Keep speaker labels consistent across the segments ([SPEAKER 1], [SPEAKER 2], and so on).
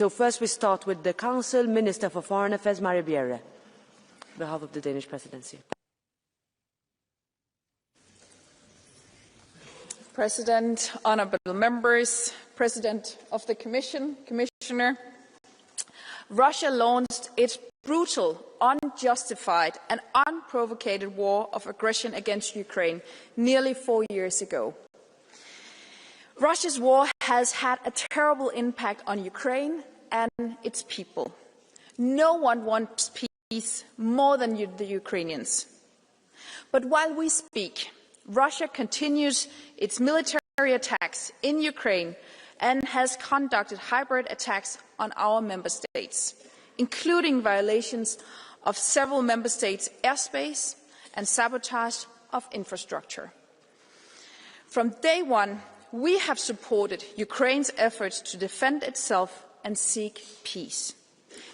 [SPEAKER 1] So first we start with the Council, Minister for Foreign Affairs, Marie Bjerre, on behalf of the Danish Presidency.
[SPEAKER 2] President, honourable members, President of the Commission, Commissioner, Russia launched its brutal, unjustified and unprovoked war of aggression against Ukraine nearly 4 years ago. Russia's war has had a terrible impact on Ukraine and its people. No one wants peace more than the Ukrainians. But while we speak, Russia continues its military attacks in Ukraine and has conducted hybrid attacks on our member states, including violations of several member states' airspace and sabotage of infrastructure. From day one, we have supported Ukraine's efforts to defend itself and seek peace.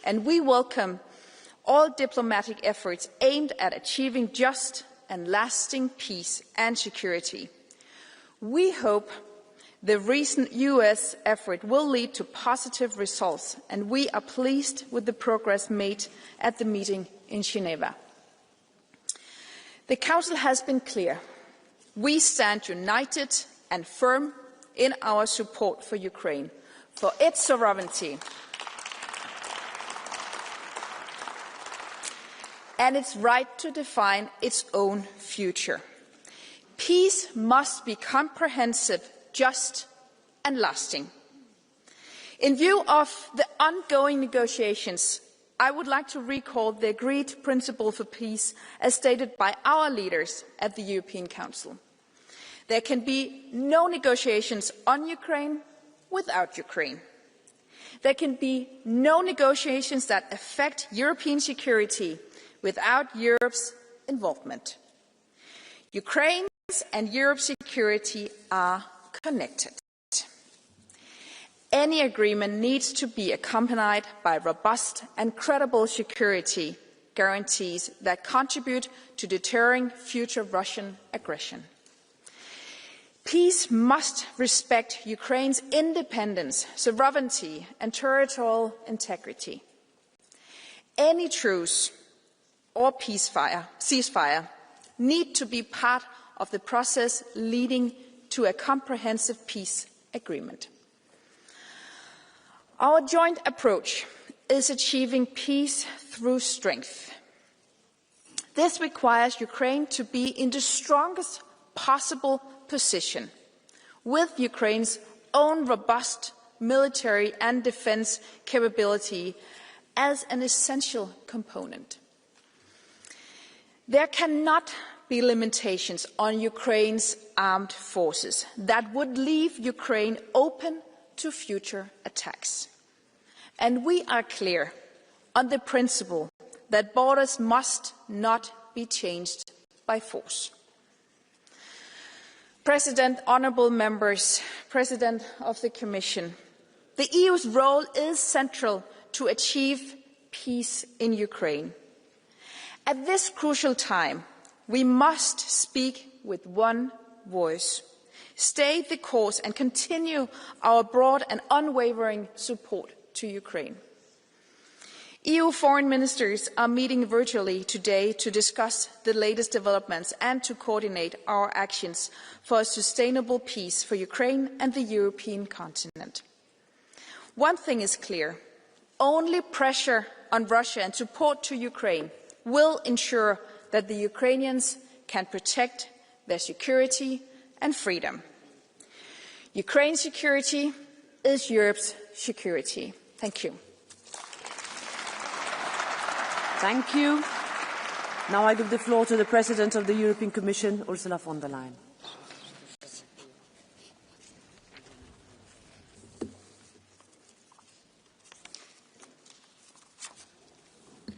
[SPEAKER 2] And we welcome all diplomatic efforts aimed at achieving just and lasting peace and security. We hope the recent US effort will lead to positive results, and we are pleased with the progress made at the meeting in Geneva. The Council has been clear. We stand united and firm in our support for Ukraine, for its sovereignty and its right to define its own future. Peace must be comprehensive, just and lasting. In view of the ongoing negotiations, I would like to recall the agreed principle for peace as stated by our leaders at the European Council. There can be no negotiations on Ukraine without Ukraine. There can be no negotiations that affect European security without Europe's involvement. Ukraine's and Europe's security are connected. Any agreement needs to be accompanied by robust and credible security guarantees that contribute to deterring future Russian aggression. Peace must respect Ukraine's independence, sovereignty and territorial integrity. Any truce or ceasefire need to be part of the process leading to a comprehensive peace agreement. Our joint approach is achieving peace through strength. This requires Ukraine to be in the strongest possible position, with Ukraine's own robust military and defence capability as an essential component. There cannot be limitations on Ukraine's armed forces that would leave Ukraine open to future attacks. And we are clear on the principle that borders must not be changed by force. President, honourable members, President of the Commission, the EU's role is central to achieve peace in Ukraine. At this crucial time, we must speak with one voice, stay the course and continue our broad and unwavering support to Ukraine. EU foreign ministers are meeting virtually today to discuss the latest developments and to coordinate our actions for a sustainable peace for Ukraine and the European continent. One thing is clear: only pressure on Russia and support to Ukraine will ensure that the Ukrainians can protect their security and freedom. Ukraine's security is Europe's security. Thank you.
[SPEAKER 1] Thank you. Now I give the floor to the President of the European Commission, Ursula von der Leyen.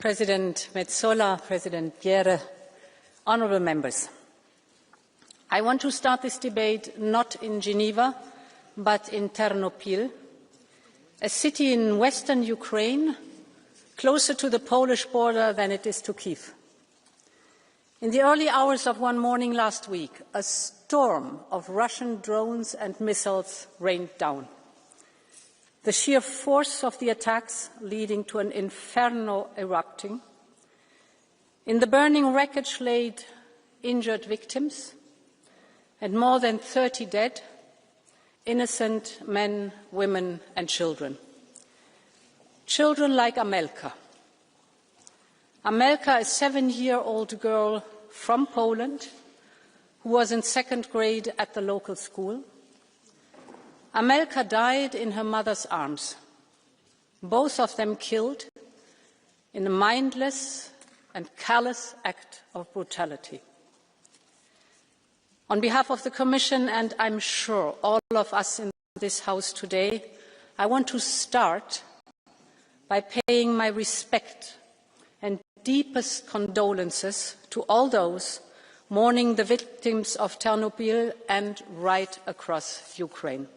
[SPEAKER 3] President Metsola, President Bjerre, honourable members. I want to start this debate not in Geneva, but in Ternopil, a city in western Ukraine, closer to the Polish border than it is to Kiev. In the early hours of one morning last week, a storm of Russian drones and missiles rained down. the sheer force of the attacks leading to an inferno erupting. In the burning wreckage laid injured victims and more than 30 dead, innocent men, women and children. Children like Amelka. Amelka, a 7-year-old girl from Poland who was in 2nd grade at the local school. Amelka died in her mother's arms, both of them killed in a mindless and callous act of brutality. On behalf of the Commission, and I'm sure all of us in this House today, I want to start by paying my respect and deepest condolences to all those mourning the victims of Chernobyl and right across Ukraine.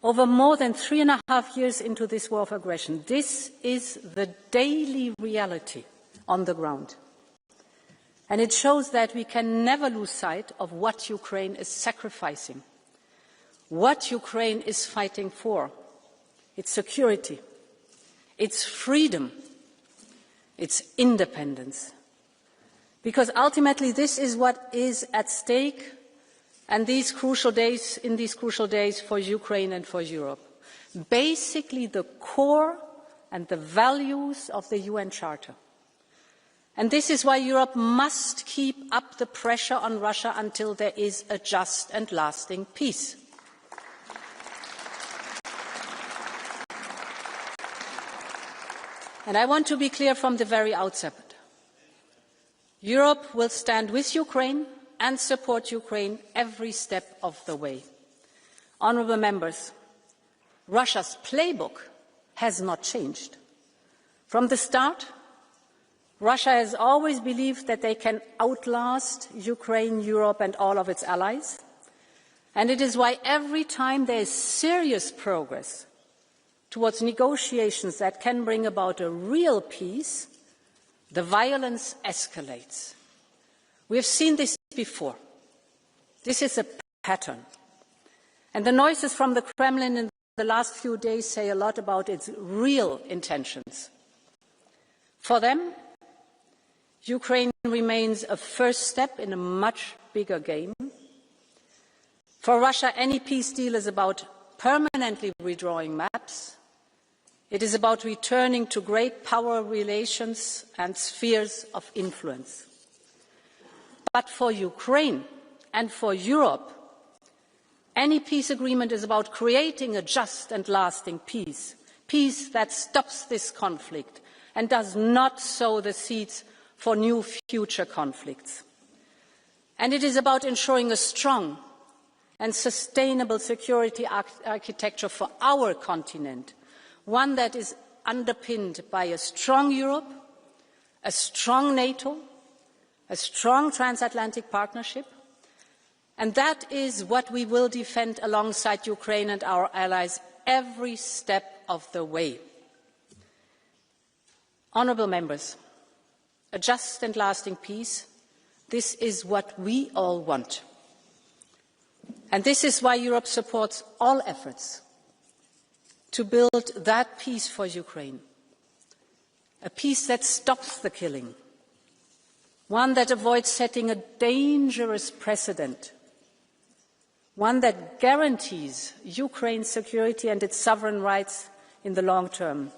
[SPEAKER 3] Over more than 3.5 years into this war of aggression, this is the daily reality on the ground. And it shows that we can never lose sight of what Ukraine is sacrificing, what Ukraine is fighting for: its security, its freedom, its independence. Because ultimately this is what is at stake in these crucial days for Ukraine and for Europe. Basically the core and the values of the UN Charter. And this is why Europe must keep up the pressure on Russia until there is a just and lasting peace. And I want to be clear from the very outset. Europe will stand with Ukraine and support Ukraine every step of the way. Honourable members, Russia's playbook has not changed. From the start, Russia has always believed that they can outlast Ukraine, Europe and all of its allies. And it is why every time there is serious progress towards negotiations that can bring about a real peace, the violence escalates. We have seen this before. This is a pattern. And the noises from the Kremlin in the last few days say a lot about its real intentions. For them, Ukraine remains a first step in a much bigger game. For Russia, any peace deal is about permanently redrawing maps. It is about returning to great power relations and spheres of influence. But for Ukraine and for Europe, any peace agreement is about creating a just and lasting peace, peace that stops this conflict and does not sow the seeds for new future conflicts. And it is about ensuring a strong and sustainable security architecture for our continent, one that is underpinned by a strong Europe, a strong NATO, a strong transatlantic partnership, and that is what we will defend alongside Ukraine and our allies every step of the way. Honourable members, a just and lasting peace, this is what we all want. And this is why Europe supports all efforts to build that peace for Ukraine, a peace that stops the killing, one that avoids setting a dangerous precedent, one that guarantees Ukraine's security and its sovereign rights in the long term,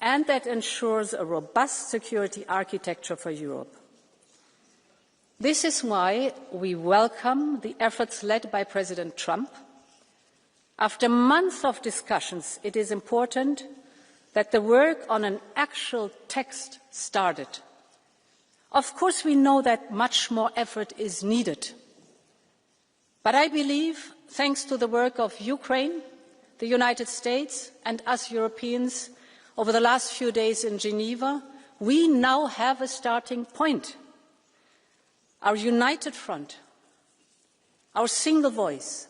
[SPEAKER 3] and that ensures a robust security architecture for Europe. This is why we welcome the efforts led by President Trump. After months of discussions, it is important that the work on an actual text started. Of course, we know that much more effort is needed. But I believe, thanks to the work of Ukraine, the United States and us Europeans over the last few days in Geneva, we now have a starting point. Our united front, our single voice,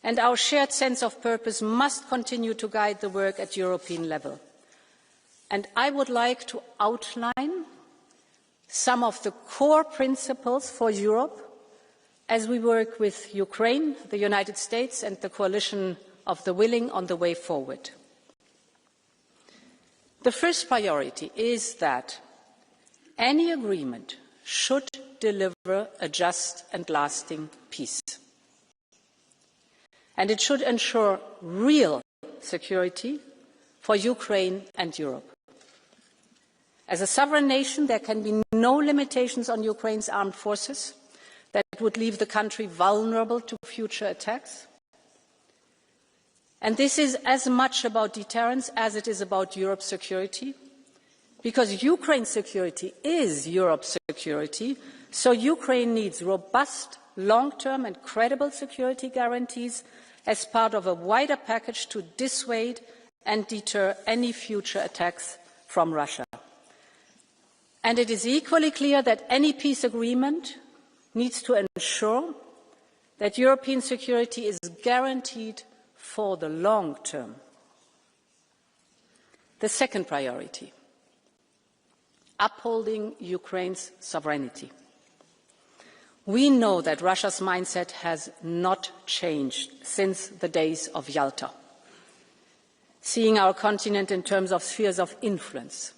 [SPEAKER 3] and our shared sense of purpose must continue to guide the work at European level. And I would like to outline some of the core principles for Europe as we work with Ukraine, the United States and the coalition of the willing on the way forward. The first priority is that any agreement should deliver a just and lasting peace. And it should ensure real security for Ukraine and Europe. As a sovereign nation, there can be no limitations on Ukraine's armed forces that would leave the country vulnerable to future attacks. And this is as much about deterrence as it is about Europe's security, because Ukraine's security is Europe's security, so Ukraine needs robust, long-term and credible security guarantees as part of a wider package to dissuade and deter any future attacks from Russia. And it is equally clear that any peace agreement needs to ensure that European security is guaranteed for the long term. The second priority, upholding Ukraine's sovereignty. We know that Russia's mindset has not changed since the days of Yalta, seeing our continent in terms of spheres of influence.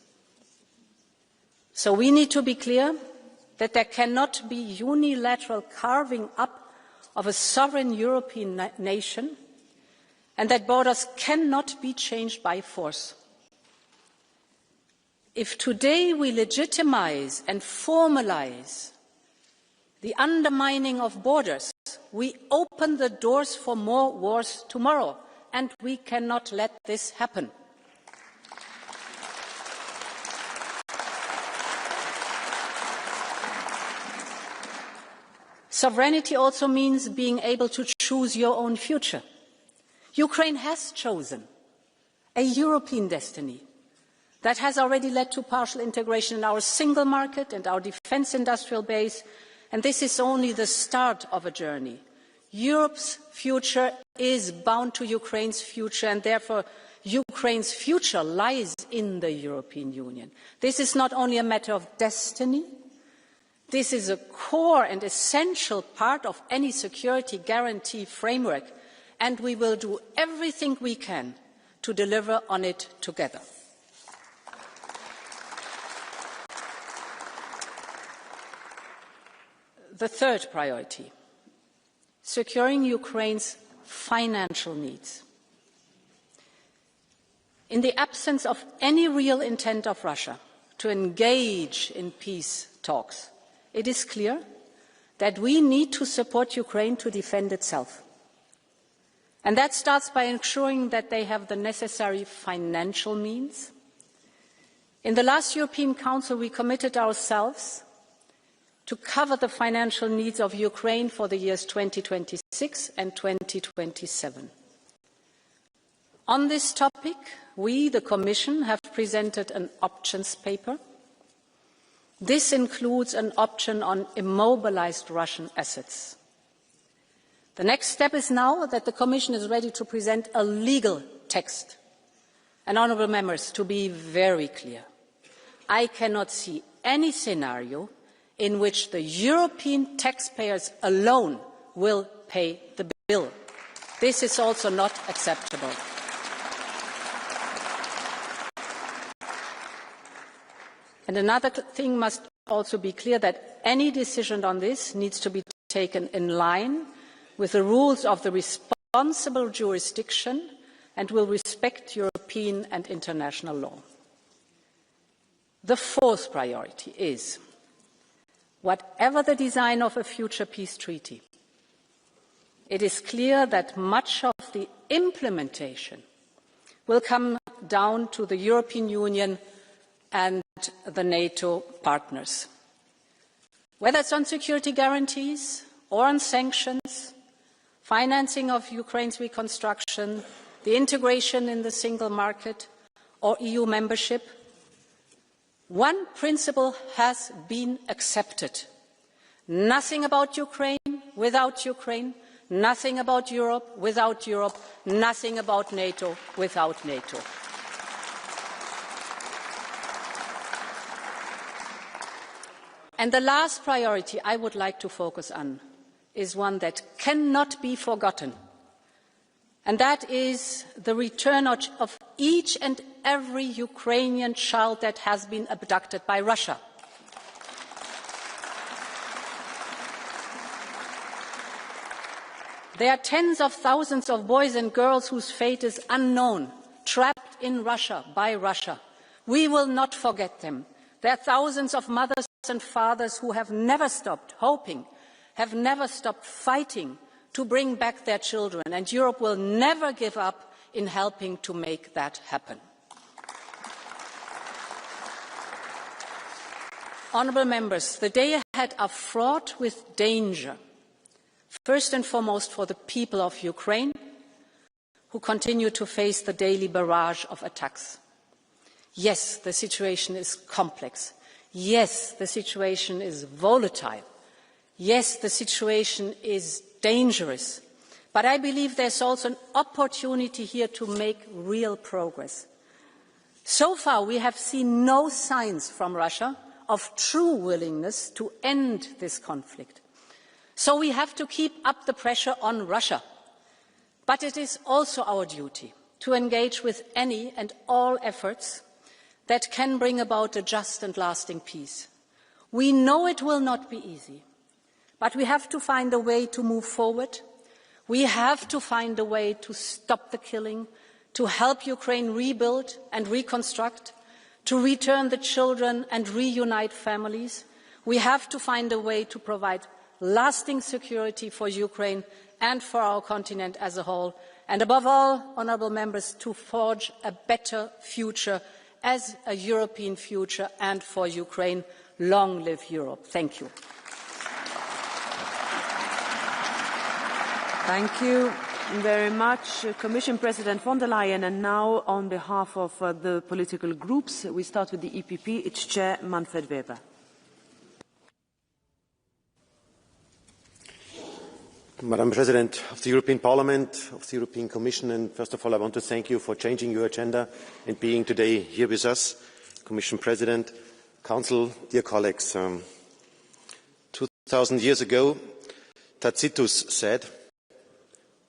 [SPEAKER 3] So we need to be clear that there cannot be unilateral carving up of a sovereign European nation, and that borders cannot be changed by force. If today we legitimize and formalize the undermining of borders, we open the doors for more wars tomorrow, and we cannot let this happen. Sovereignty also means being able to choose your own future. Ukraine has chosen a European destiny that has already led to partial integration in our single market and our defence industrial base, and this is only the start of a journey. Europe's future is bound to Ukraine's future, and therefore Ukraine's future lies in the European Union. This is not only a matter of destiny, this is a core and essential part of any security guarantee framework, and we will do everything we can to deliver on it together. The third priority, securing Ukraine's financial needs. In the absence of any real intent of Russia to engage in peace talks, it is clear that we need to support Ukraine to defend itself. And that starts by ensuring that they have the necessary financial means. In the last European Council, we committed ourselves to cover the financial needs of Ukraine for the years 2026 and 2027. On this topic, we, the Commission, have presented an options paper. This includes an option on immobilized Russian assets. The next step is now that the Commission is ready to present a legal text. And, honourable members, to be very clear, I cannot see any scenario in which the European taxpayers alone will pay the bill. This is also not acceptable. And another thing must also be clear, that any decision on this needs to be taken in line with the rules of the responsible jurisdiction and will respect European and international law. The fourth priority is, whatever the design of a future peace treaty, it is clear that much of the implementation will come down to the European Union and the NATO partners. Whether it's on security guarantees or on sanctions, financing of Ukraine's reconstruction, the integration in the single market or EU membership, one principle has been accepted. Nothing about Ukraine without Ukraine, nothing about Europe without Europe, nothing about NATO without NATO. And the last priority I would like to focus on is one that cannot be forgotten, and that is the return of each and every Ukrainian child that has been abducted by Russia. There are tens of thousands of boys and girls whose fate is unknown, trapped in Russia by Russia. We will not forget them. There are thousands of mothers and fathers who have never stopped hoping, have never stopped fighting to bring back their children, and Europe will never give up in helping to make that happen. Honourable members, the days ahead are fraught with danger. First and foremost for the people of Ukraine, who continue to face the daily barrage of attacks. Yes, the situation is complex. Yes, the situation is volatile. Yes, the situation is dangerous. But I believe there's also an opportunity here to make real progress. So far, we have seen no signs from Russia of true willingness to end this conflict. So we have to keep up the pressure on Russia. But it is also our duty to engage with any and all efforts that can bring about a just and lasting peace. We know it will not be easy, but we have to find a way to move forward. We have to find a way to stop the killing, to help Ukraine rebuild and reconstruct, to return the children and reunite families. We have to find a way to provide lasting security for Ukraine and for our continent as a whole, and above all, honourable members, to forge a better future as a European future and for Ukraine. Long live Europe. Thank you.
[SPEAKER 1] Thank you very much, Commission President von der Leyen. And now, on behalf of the political groups, we start with the EPP, its Chair, Manfred Weber.
[SPEAKER 4] Madam President of the European Parliament, of the European Commission, and first of all I want to thank you for changing your agenda and being today here with us. Commission President, Council, dear colleagues, 2000 years ago Tacitus said,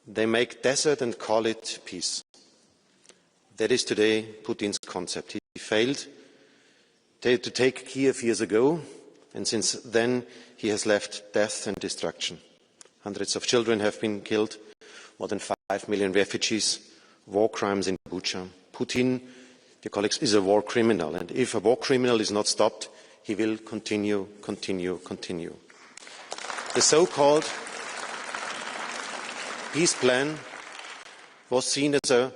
[SPEAKER 4] "They make desert and call it peace." That is today Putin's concept. He failed to take Kiev years ago, and since then he has left death and destruction. Hundreds of children have been killed, more than 5 million refugees, war crimes in Bucha. Putin, dear colleagues, is a war criminal, and if a war criminal is not stopped, he will continue. The so-called peace plan was seen as a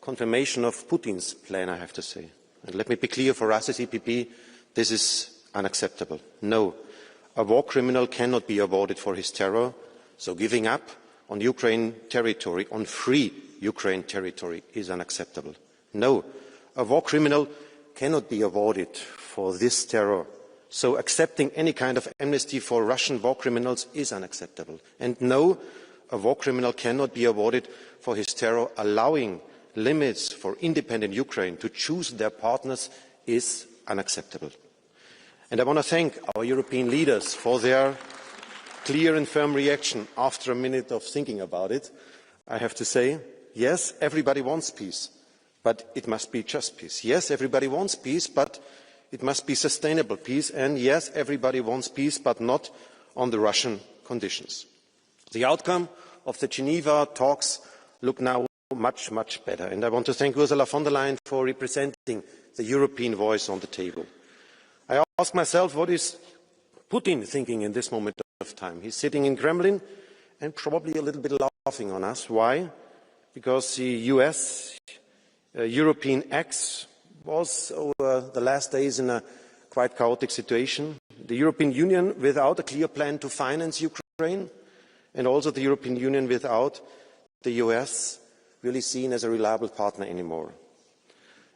[SPEAKER 4] confirmation of Putin's plan, I have to say. And let me be clear, for us as EPP, this is unacceptable. No, a war criminal cannot be awarded for his terror. So giving up on Ukraine territory, on free Ukraine territory, is unacceptable. No, a war criminal cannot be awarded for this terror. So accepting any kind of amnesty for Russian war criminals is unacceptable. And no, a war criminal cannot be awarded for his terror. Allowing limits for independent Ukraine to choose their partners is unacceptable. And I want to thank our European leaders for their clear and firm reaction after a minute of thinking about it. I have to say, yes, everybody wants peace, but it must be just peace. Yes, everybody wants peace, but it must be sustainable peace. And yes, everybody wants peace, but not on the Russian conditions. The outcome of the Geneva talks look now much, much better. And I want to thank Ursula von der Leyen for representing the European voice on the table. I ask myself, what is Putin thinking in this moment of time? He's sitting in Kremlin and probably a little bit laughing on us. Why? Because the US European axe was over the last days in a quite chaotic situation. The European Union without a clear plan to finance Ukraine, and also the European Union without the US really seen as a reliable partner anymore.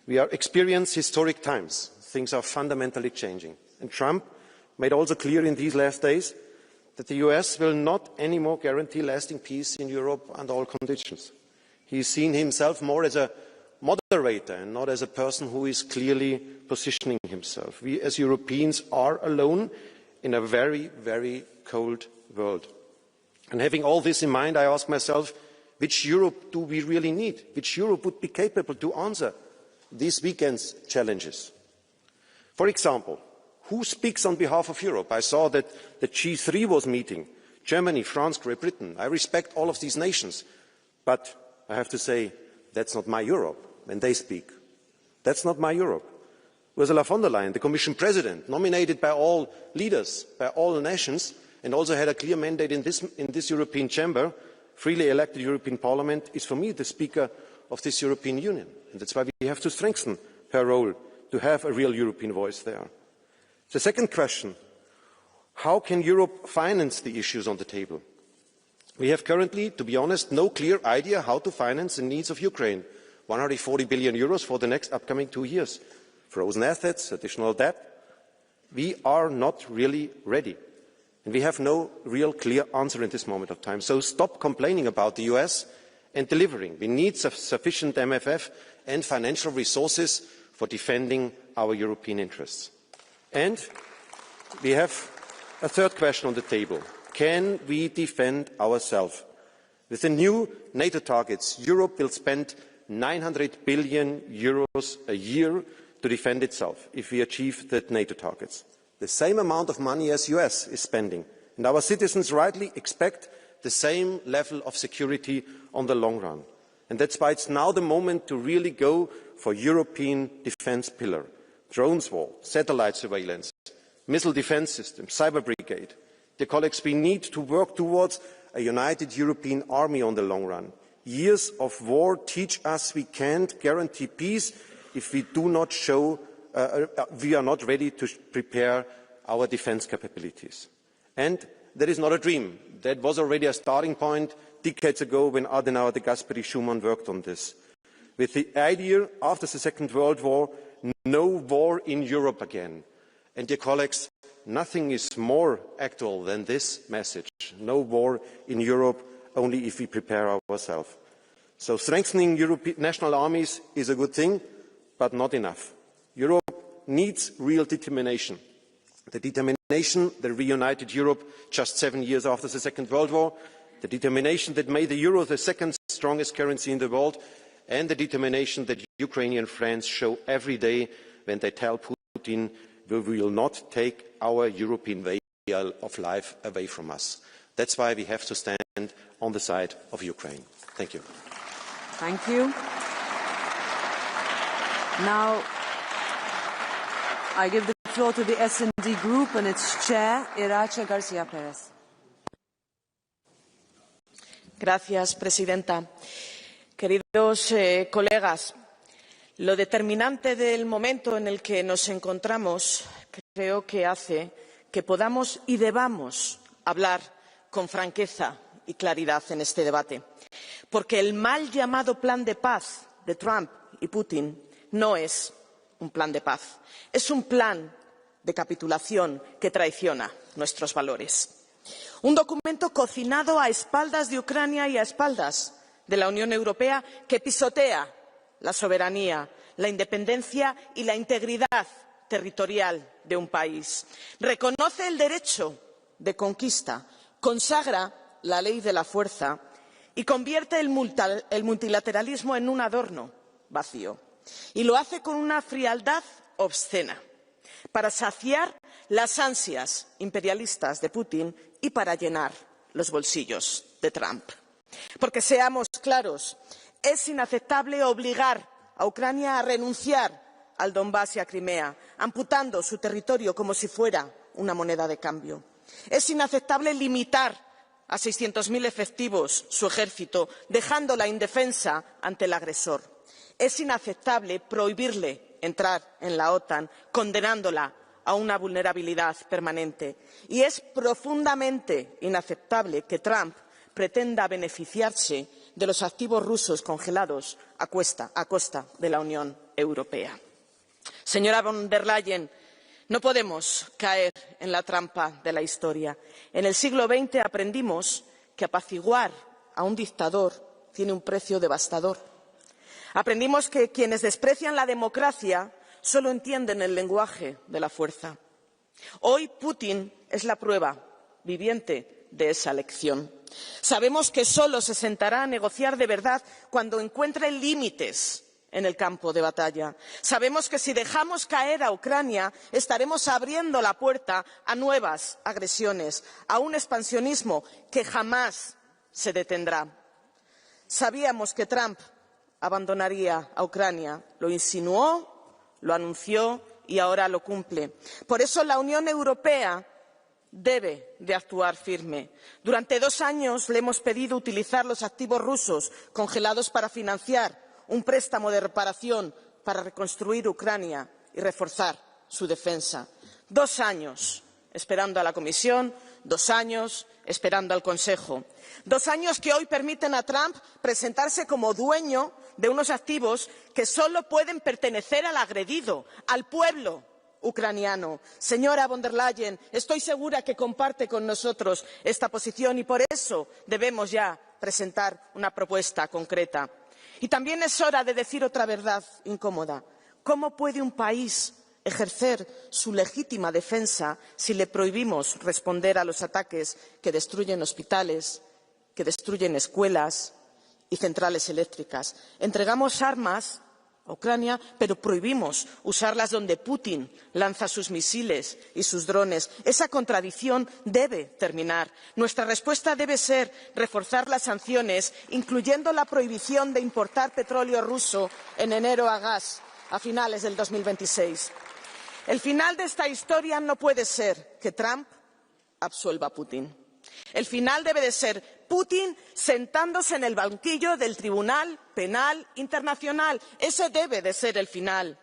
[SPEAKER 4] We are experiencing historic times. Things are fundamentally changing. And Trump made also clear in these last days that the US will not anymore guarantee lasting peace in Europe under all conditions. He is seen himself more as a moderator and not as a person who is clearly positioning himself. We as Europeans are alone in a very, very cold world. And having all this in mind, I ask myself, which Europe do we really need? Which Europe would be capable to answer this weekend's challenges? For example, who speaks on behalf of Europe? I saw that the G3 was meeting. Germany, France, Great Britain. I respect all of these nations. But I have to say, that's not my Europe when they speak. That's not my Europe. Ursula von der Leyen, the Commission President, nominated by all leaders, by all nations, and also had a clear mandate in this European chamber, freely elected European Parliament, is for me the Speaker of this European Union. And that's why we have to strengthen her role, to have a real European voice there. The second question, how can Europe finance the issues on the table? We have currently, to be honest, no clear idea how to finance the needs of Ukraine. 140 billion euros for the next upcoming 2 years. Frozen assets, additional debt. We are not really ready. And we have no real clear answer in this moment of time. So stop complaining about the US and delivering. We need sufficient MFF and financial resources for defending our European interests. And we have a third question on the table. Can we defend ourselves? With the new NATO targets, Europe will spend 900 billion euros a year to defend itself if we achieve the NATO targets. The same amount of money as the US is spending. And our citizens rightly expect the same level of security on the long run. And that's why it's now the moment to really go for European defence pillar. Drones war, satellite surveillance, missile defence system, cyber brigade. Dear colleagues, we need to work towards a united European army on the long run. Years of war teach us we can't guarantee peace if we do not show we are not ready to prepare our defence capabilities. And that is not a dream. That was already a starting point decades ago when Adenauer, de Gasperi, Schuman worked on this. With the idea after the Second World War, no war in Europe again. And dear colleagues, nothing is more actual than this message. No war in Europe, only if we prepare ourselves. So strengthening European national armies is a good thing, but not enough. Europe needs real determination. The determination that reunited Europe just 7 years after the Second World War, the determination that made the euro the second strongest currency in the world, and the determination that Ukrainian friends show every day when they tell Putin we will not take our European way of life away from us. That's why we have to stand on the side of Ukraine. Thank you.
[SPEAKER 1] Thank you. Now, I give the floor to the S&D Group and its chair, Irache García Pérez.
[SPEAKER 5] Gracias, presidenta. Queridos colegas, lo determinante del momento en el que nos encontramos creo que hace que podamos y debamos hablar con franqueza y claridad en este debate. Porque el mal llamado plan de paz de Trump y Putin no es un plan de paz, es un plan de capitulación que traiciona nuestros valores. Un documento cocinado a espaldas de Ucrania y a espaldas de la Unión Europea que pisotea la soberanía, la independencia y la integridad territorial de un país. Reconoce el derecho de conquista, consagra la ley de la fuerza y convierte el multilateralismo en un adorno vacío. Y lo hace con una frialdad obscena, para saciar las ansias imperialistas de Putin y para llenar los bolsillos de Trump. Porque seamos claros, es inaceptable obligar a Ucrania a renunciar al Donbass y a Crimea, amputando su territorio como si fuera una moneda de cambio. Es inaceptable limitar a 600.000 efectivos su ejército, dejándola indefensa ante el agresor. Es inaceptable prohibirle entrar en la OTAN, condenándola a una vulnerabilidad permanente. Y es profundamente inaceptable que Trump pretenda beneficiarse de los activos rusos congelados a costa de la Unión Europea. Señora von der Leyen, no podemos caer en la trampa de la historia. En el siglo XX aprendimos que apaciguar a un dictador tiene un precio devastador. Aprendimos que quienes desprecian la democracia solo entienden el lenguaje de la fuerza. Hoy Putin es la prueba viviente de esa lección. Sabemos que solo se sentará a negociar de verdad cuando encuentre límites en el campo de batalla. Sabemos que si dejamos caer a Ucrania, estaremos abriendo la puerta a nuevas agresiones, a un expansionismo que jamás se detendrá. Sabíamos que Trump abandonaría a Ucrania. Lo insinuó, lo anunció y ahora lo cumple. Por eso la Unión Europea debe de actuar firme. Durante 2 años le hemos pedido utilizar los activos rusos congelados para financiar un préstamo de reparación para reconstruir Ucrania y reforzar su defensa. 2 años esperando a la Comisión, 2 años esperando al Consejo. 2 años que hoy permiten a Trump presentarse como dueño de unos activos que solo pueden pertenecer al agredido, al pueblo ucraniano. Señora von der Leyen, estoy segura que comparte con nosotros esta posición y por eso debemos ya presentar una propuesta concreta. Y también es hora de decir otra verdad incómoda. ¿Cómo puede un país ejercer su legítima defensa si le prohibimos responder a los ataques que destruyen hospitales, que destruyen escuelas y centrales eléctricas? Entregamos armas a Ucrania, pero prohibimos usarlas donde Putin lanza sus misiles y sus drones. Esa contradicción debe terminar. Nuestra respuesta debe ser reforzar las sanciones, incluyendo la prohibición de importar petróleo ruso en enero a gas a finales del 2026. El final de esta historia no puede ser que Trump absuelva a Putin. El final debe de ser Putin sentándose en el banquillo del Tribunal Penal Internacional. Ese debe de ser el final.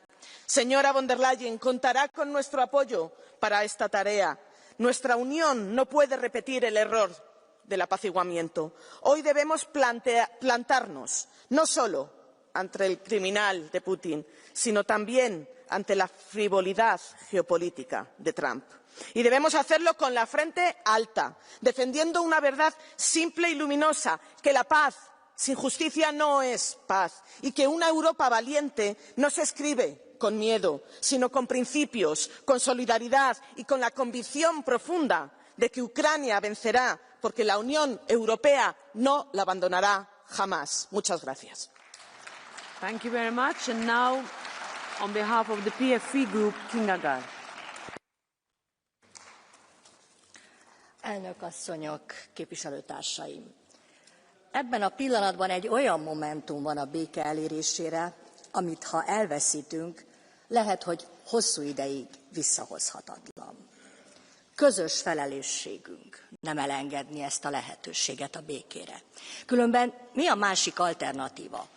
[SPEAKER 5] Señora von der Leyen, contará con nuestro apoyo para esta tarea. Nuestra Unión no puede repetir el error del apaciguamiento. Hoy debemos plantarnos no solo ante el criminal de Putin, sino también ante la frivolidad geopolítica de Trump. Y debemos hacerlo con la frente alta, defendiendo una verdad simple y luminosa, que la paz sin justicia no es paz y que una Europa valiente no se escribe con miedo, sino con principios, con solidaridad y con la convicción profunda de que Ucrania vencerá, porque la Unión Europea no la abandonará jamás. Muchas gracias.
[SPEAKER 1] Thank you very much. And now, on behalf of the PFE Group, Kinga Gál.
[SPEAKER 6] Elnök asszonyok, képviselőtársaim! Ebben a pillanatban egy olyan momentum van a béke elérésére, amit ha elveszítünk, lehet, hogy hosszú ideig visszahozhatatlan. Közös felelősségünk nem elengedni ezt a lehetőséget a békére. Különben mi a másik alternatíva?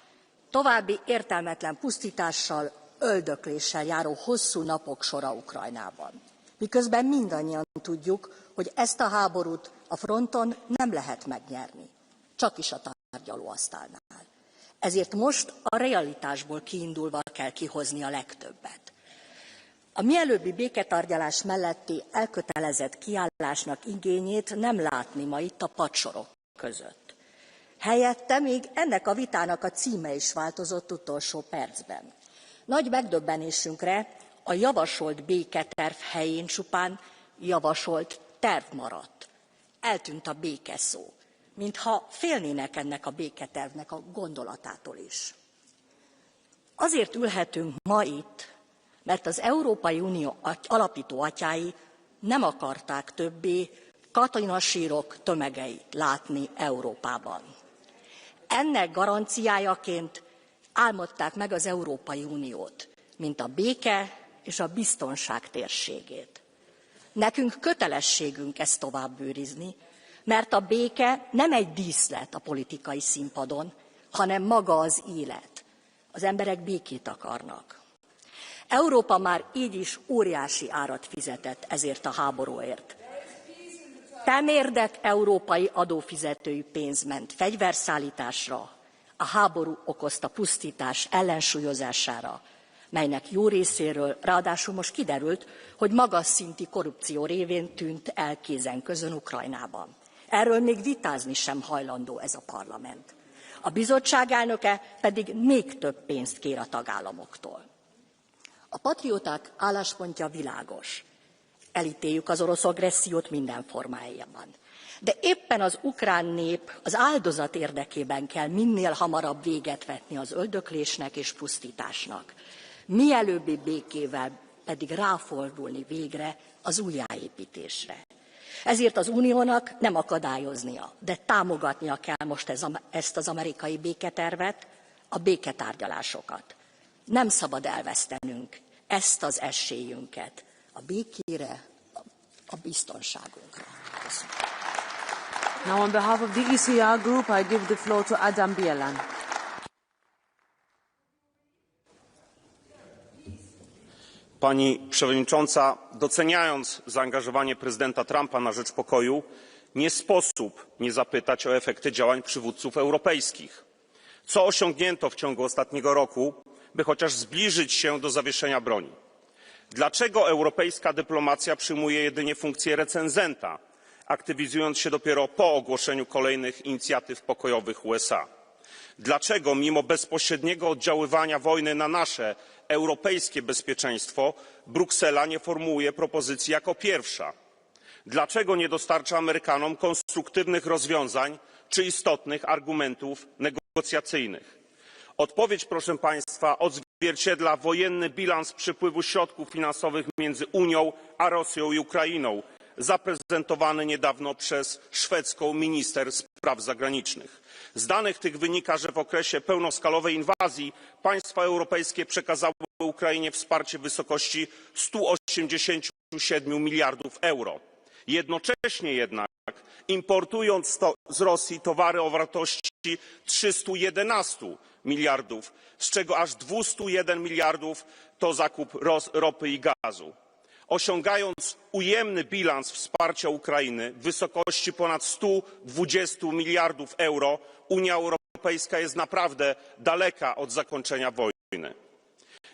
[SPEAKER 6] További értelmetlen pusztítással, öldökléssel járó hosszú napok sora Ukrajnában. Miközben mindannyian tudjuk, hogy ezt a háborút a fronton nem lehet megnyerni, csak is a tárgyalóasztalnál. Ezért most a realitásból kiindulva kell kihozni a legtöbbet. A mielőbbi béketárgyalás melletti elkötelezett kiállásnak igényét nem látni ma itt a padsorok között. Helyette még ennek a vitának a címe is változott utolsó percben. Nagy megdöbbenésünkre a javasolt béketerv helyén csupán javasolt terv maradt. Eltűnt a béke szó, mintha félnének ennek a béketervnek a gondolatától is. Azért ülhetünk ma itt, mert az Európai Unió alapító atyái nem akarták többé katonasírok tömegeit látni Európában. Ennek garanciájaként álmodták meg az Európai Uniót, mint a béke és a biztonság térségét. Nekünk kötelességünk ezt tovább őrizni, mert a béke nem egy díszlet a politikai színpadon, hanem maga az élet. Az emberek békét akarnak. Európa már így is óriási árat fizetett ezért a háborúért. Temérdek európai adófizetői pénz ment fegyverszállításra, a háború okozta pusztítás ellensúlyozására, melynek jó részéről ráadásul most kiderült, hogy magas szintű korrupció révén tűnt el kézen-közön Ukrajnában. Erről még vitázni sem hajlandó ez a parlament. A bizottság elnöke pedig még több pénzt kér a tagállamoktól. A patrióták álláspontja világos. elítéljük az orosz agressziót minden formájában. De éppen az ukrán nép az áldozat érdekében kell minél hamarabb véget vetni az öldöklésnek és pusztításnak. Mielőbbi békével pedig ráfordulni végre az újjáépítésre. Ezért az Uniónak nem akadályoznia, de támogatnia kell most ezt az amerikai béketervet, a béketárgyalásokat. Nem szabad elvesztenünk ezt az esélyünket a békére, a biztonságunkra. Köszönöm.
[SPEAKER 1] Now on behalf of the ECR group, I give the floor to Adam Bielan.
[SPEAKER 7] Pani przewodnicząca, doceniając zaangażowanie prezydenta Trumpa na rzecz pokoju, nie sposób nie zapytać o efekty działań przywódców europejskich. Co osiągnięto w ciągu ostatniego roku, by chociaż zbliżyć się do zawieszenia broni? Dlaczego europejska dyplomacja przyjmuje jedynie funkcję recenzenta, aktywizując się dopiero po ogłoszeniu kolejnych inicjatyw pokojowych USA? Dlaczego mimo bezpośredniego oddziaływania wojny na nasze europejskie bezpieczeństwo Bruksela nie formułuje propozycji jako pierwsza? Dlaczego nie dostarcza Amerykanom konstruktywnych rozwiązań czy istotnych argumentów negocjacyjnych? Odpowiedź, proszę Państwa, odzwierciedla wojenny bilans przepływu środków finansowych między Unią a Rosją i Ukrainą, zaprezentowany niedawno przez szwedzką minister spraw zagranicznych. Z danych tych wynika, że w okresie pełnoskalowej inwazji państwa europejskie przekazały Ukrainie wsparcie w wysokości 187 miliardów euro. Jednocześnie jednak importując z Rosji towary o wartości 311 miliardów, z czego aż 201 miliardów to zakup ropy i gazu. Osiągając ujemny bilans wsparcia Ukrainy w wysokości ponad 120 miliardów euro, Unia Europejska jest naprawdę daleka od zakończenia wojny.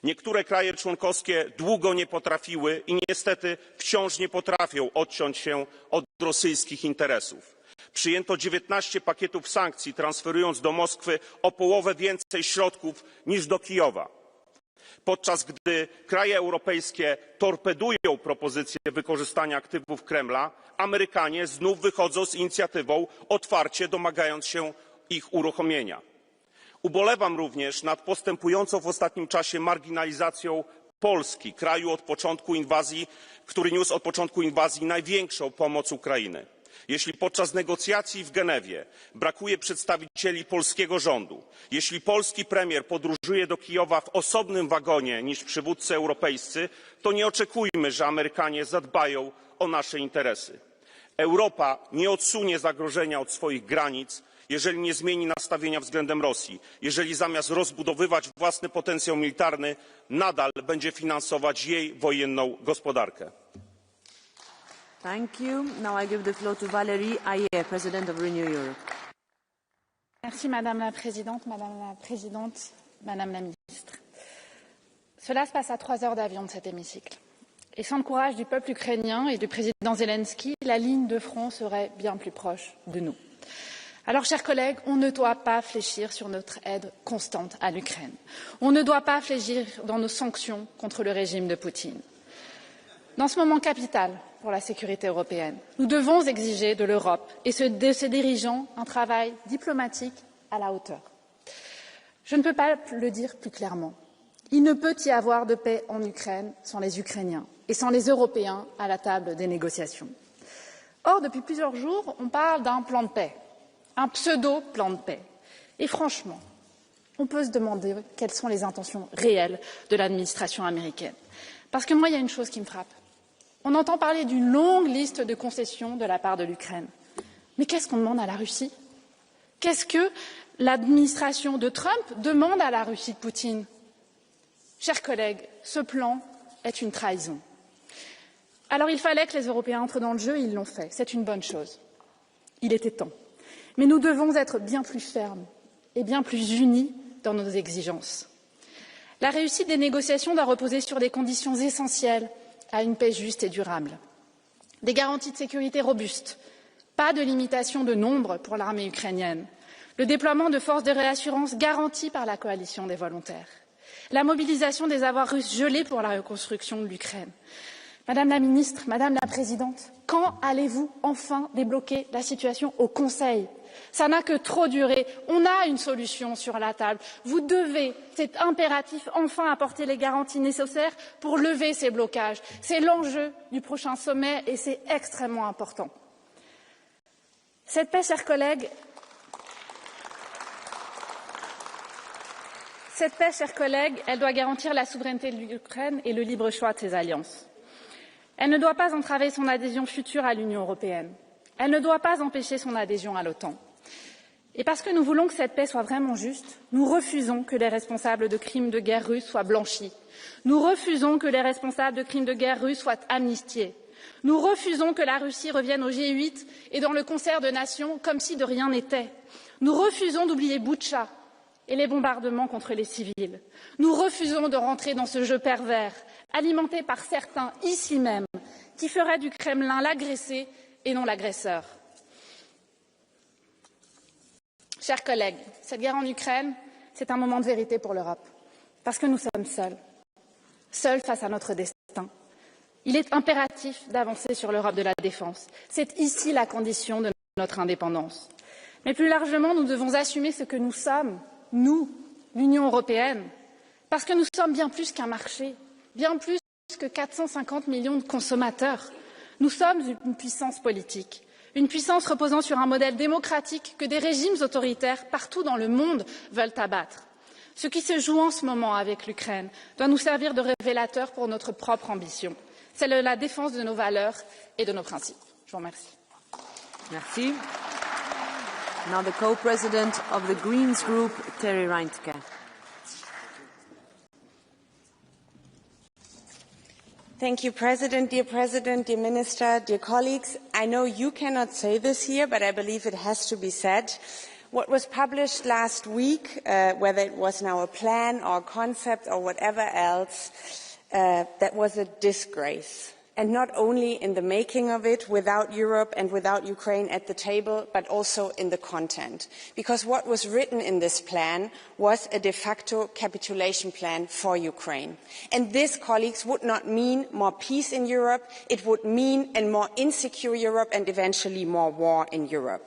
[SPEAKER 7] Niektóre kraje członkowskie długo nie potrafiły i niestety wciąż nie potrafią odciąć się od rosyjskich interesów. Przyjęto 19 pakietów sankcji, transferując do Moskwy o połowę więcej środków niż do Kijowa. Podczas gdy kraje europejskie torpedują propozycję wykorzystania aktywów Kremla, Amerykanie znów wychodzą z inicjatywą otwarcie domagając się ich uruchomienia. Ubolewam również nad postępującą w ostatnim czasie marginalizacją Polski, kraju który niósł od początku inwazji największą pomoc Ukrainy. Jeśli podczas negocjacji w Genewie brakuje przedstawicieli polskiego rządu, jeśli polski premier podróżuje do Kijowa w osobnym wagonie niż przywódcy europejscy, to nie oczekujmy, że Amerykanie zadbają o nasze interesy. Europa nie odsunie zagrożenia od swoich granic, jeżeli nie zmieni nastawienia względem Rosji, jeżeli zamiast rozbudowywać własny potencjał militarny, nadal będzie finansować jej wojenną gospodarkę.
[SPEAKER 1] Thank you. Now I give the floor to Valérie Ayer, President of Renew Europe.
[SPEAKER 8] Merci Madame la Présidente, Madame la Ministre. Cela se passe à 3 heures d'avion de cet hémicycle. Et sans le courage du peuple ukrainien et du président Zelensky, la ligne de front serait bien plus proche de nous. Alors, chers collègues, on ne doit pas fléchir sur notre aide constante à l'Ukraine. On ne doit pas fléchir dans nos sanctions contre le régime de Poutine. Dans ce moment capital pour la sécurité européenne, nous devons exiger de l'Europe et de ses dirigeants un travail diplomatique à la hauteur. Je ne peux pas le dire plus clairement. Il ne peut y avoir de paix en Ukraine sans les Ukrainiens et sans les Européens à la table des négociations. Or, depuis plusieurs jours, on parle d'un plan de paix, un pseudo-plan de paix. Et franchement, on peut se demander quelles sont les intentions réelles de l'administration américaine. Parce que moi, il y a une chose qui me frappe. On entend parler d'une longue liste de concessions de la part de l'Ukraine. Mais qu'est-ce qu'on demande à la Russie? Qu'est-ce que l'administration de Trump demande à la Russie de Poutine? Chers collègues, ce plan est une trahison. Alors il fallait que les Européens entrent dans le jeu et ils l'ont fait. C'est une bonne chose. Il était temps. Mais nous devons être bien plus fermes et bien plus unis dans nos exigences. La réussite des négociations doit reposer sur des conditions essentielles à une paix juste et durable. Des garanties de sécurité robustes, pas de limitation de nombre pour l'armée ukrainienne, le déploiement de forces de réassurance garanties par la coalition des volontaires, la mobilisation des avoirs russes gelés pour la reconstruction de l'Ukraine, Madame la ministre, Madame la Présidente, quand allez-vous enfin débloquer la situation au Conseil? Ça n'a que trop duré. On a une solution sur la table. Vous devez, c'est impératif, enfin apporter les garanties nécessaires pour lever ces blocages. C'est l'enjeu du prochain sommet et c'est extrêmement important. Cette paix, chers collègues, elle doit garantir la souveraineté de l'Ukraine et le libre choix de ses alliances. Elle ne doit pas entraver son adhésion future à l'Union européenne. Elle ne doit pas empêcher son adhésion à l'OTAN. Et parce que nous voulons que cette paix soit vraiment juste, nous refusons que les responsables de crimes de guerre russes soient blanchis. Nous refusons que les responsables de crimes de guerre russes soient amnistiés. Nous refusons que la Russie revienne au G8 et dans le concert de nations comme si de rien n'était. Nous refusons d'oublier Boutcha et les bombardements contre les civils. Nous refusons de rentrer dans ce jeu pervers, alimenté par certains ici même, qui feraient du Kremlin l'agressé et non l'agresseur. Chers collègues, cette guerre en Ukraine, c'est un moment de vérité pour l'Europe, parce que nous sommes seuls, seuls face à notre destin. Il est impératif d'avancer sur l'Europe de la défense. C'est ici la condition de notre indépendance. Mais plus largement, nous devons assumer ce que nous sommes, nous, l'Union européenne, parce que nous sommes bien plus qu'un marché, bien plus que 450 millions de consommateurs. Nous sommes une puissance politique, une puissance reposant sur un modèle démocratique que des régimes autoritaires partout dans le monde veulent abattre. Ce qui se joue en ce moment avec l'Ukraine doit nous servir de révélateur pour notre propre ambition, celle de la défense de nos valeurs et de nos principes. Je vous remercie.
[SPEAKER 1] Merci. Now the co-president of the Greens Group, Terry Reintke.
[SPEAKER 9] Thank you, President, dear Minister, dear colleagues. I know you cannot say this here, but I believe it has to be said. What was published last week, whether it was now a plan or a concept or whatever else, that was a disgrace. And not only in the making of it, without Europe and without Ukraine at the table, but also in the content. Because what was written in this plan was a de facto capitulation plan for Ukraine. And this, colleagues, would not mean more peace in Europe. It would mean a more insecure Europe and eventually more war in Europe.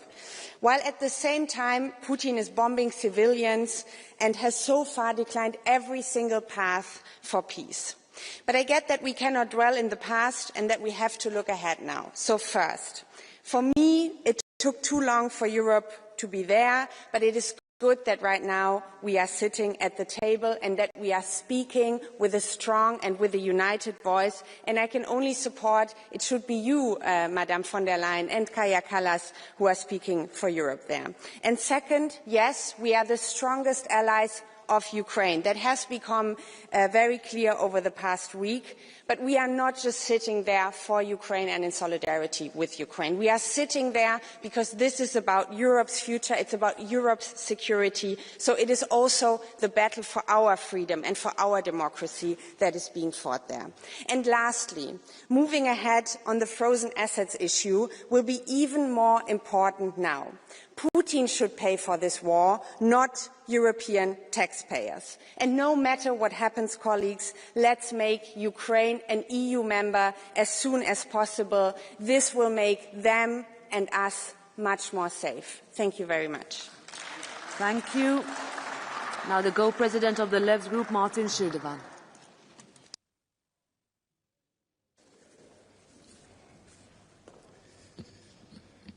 [SPEAKER 9] While at the same time, Putin is bombing civilians and has so far declined every single path for peace. But I get that we cannot dwell in the past and that we have to look ahead now. So first, for me, it took too long for Europe to be there, but it is good that right now we are sitting at the table and that we are speaking with a strong and with a united voice. And I can only support, it should be you, Madame von der Leyen and Kaja Kallas, who are speaking for Europe there. And second, yes, we are the strongest allies of Ukraine. That has become very clear over the past week. But we are not just sitting there for Ukraine and in solidarity with Ukraine. We are sitting there because this is about Europe's future. It's about Europe's security. So it is also the battle for our freedom and for our democracy that is being fought there. And lastly, moving ahead on the frozen assets issue will be even more important now. Putin should pay for this war, not European taxpayers. And no matter what happens, colleagues, let's make Ukraine an EU member as soon as possible. This will make them and us much more safe. Thank you very much.
[SPEAKER 1] Thank you. Now the co-president of the Left Group, Martin Schildewan.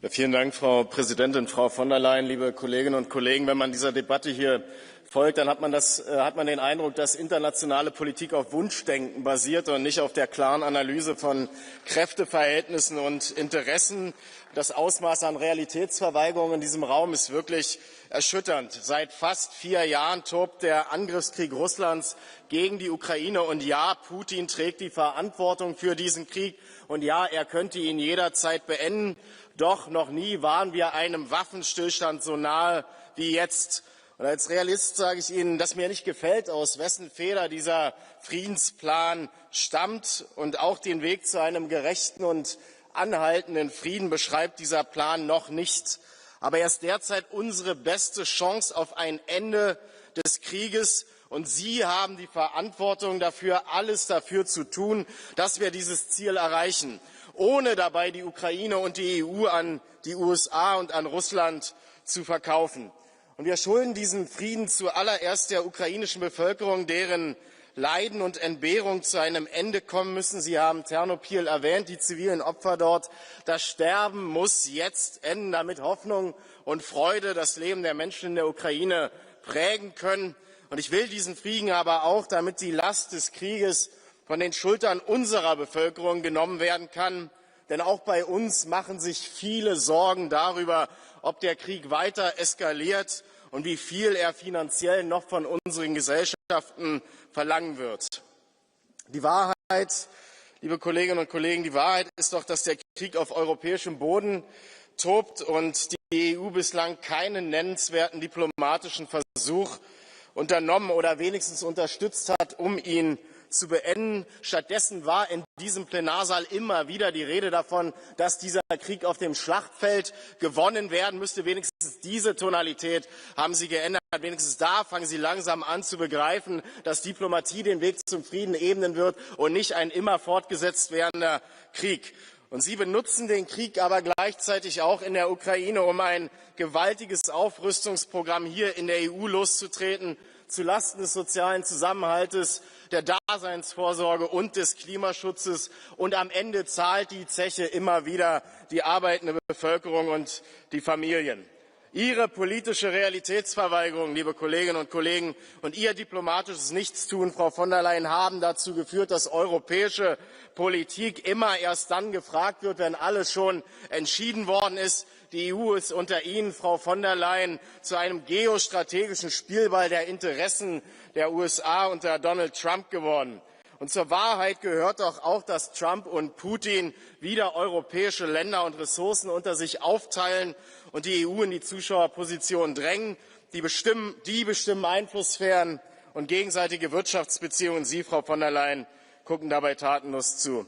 [SPEAKER 10] Vielen Dank, Frau Präsidentin, Frau von der Leyen, liebe Kolleginnen und Kollegen. Wenn man dieser Debatte hier folgt, dann hat man den Eindruck, dass internationale Politik auf Wunschdenken basiert und nicht auf der klaren Analyse von Kräfteverhältnissen und Interessen. Das Ausmaß an Realitätsverweigerung in diesem Raum ist wirklich erschütternd. Seit fast 4 Jahren tobt der Angriffskrieg Russlands gegen die Ukraine. Und ja, Putin trägt die Verantwortung für diesen Krieg. Und ja, er könnte ihn jederzeit beenden. Doch noch nie waren wir einem Waffenstillstand so nahe wie jetzt. Und als Realist sage ich Ihnen, dass mir nicht gefällt, aus wessen Feder dieser Friedensplan stammt. Und auch den Weg zu einem gerechten und anhaltenden Frieden beschreibt dieser Plan noch nicht. Aber er ist derzeit unsere beste Chance auf ein Ende des Krieges Und Sie haben die Verantwortung dafür, alles dafür zu tun, dass wir dieses Ziel erreichen, ohne dabei die Ukraine und die EU an die USA und an Russland zu verkaufen. Und wir schulden diesen Frieden zuallererst der ukrainischen Bevölkerung, deren Leiden und Entbehrung zu einem Ende kommen müssen. Sie haben Ternopil erwähnt, die zivilen Opfer dort. Das Sterben muss jetzt enden, damit Hoffnung und Freude das Leben der Menschen in der Ukraine prägen können. Und ich will diesen Frieden aber auch, damit die Last des Krieges von den Schultern unserer Bevölkerung genommen werden kann. Denn auch bei uns machen sich viele Sorgen darüber, ob der Krieg weiter eskaliert und wie viel er finanziell noch von unseren Gesellschaften verlangen wird. Die Wahrheit, liebe Kolleginnen und Kollegen, die Wahrheit ist doch, dass der Krieg auf europäischem Boden tobt und die EU bislang keinen nennenswerten diplomatischen Versuch unternommen oder wenigstens unterstützt hat, um ihn zu beenden. Stattdessen war in diesem Plenarsaal immer wieder die Rede davon, dass dieser Krieg auf dem Schlachtfeld gewonnen werden müsste. Wenigstens diese Tonalität haben Sie geändert. Wenigstens da fangen Sie langsam an zu begreifen, dass Diplomatie den Weg zum Frieden ebnen wird und nicht ein immer fortgesetzt werdender Krieg. Und Sie benutzen den Krieg aber gleichzeitig auch in der Ukraine, um ein gewaltiges Aufrüstungsprogramm hier in der EU loszutreten, zulasten des sozialen Zusammenhaltes, der Daseinsvorsorge und des Klimaschutzes. Und am Ende zahlt die Zeche immer wieder die arbeitende Bevölkerung und die Familien. Ihre politische Realitätsverweigerung, liebe Kolleginnen und Kollegen, und Ihr diplomatisches Nichtstun, Frau von der Leyen, haben dazu geführt, dass europäische Politik immer erst dann gefragt wird, wenn alles schon entschieden worden ist. Die EU ist unter Ihnen, Frau von der Leyen, zu einem geostrategischen Spielball der Interessen der USA unter Donald Trump geworden. Und zur Wahrheit gehört doch auch, dass Trump und Putin wieder europäische Länder und Ressourcen unter sich aufteilen und die EU in die Zuschauerposition drängen. Die bestimmen Einflusssphären und gegenseitige Wirtschaftsbeziehungen. Sie, Frau von der Leyen, gucken dabei tatenlos zu.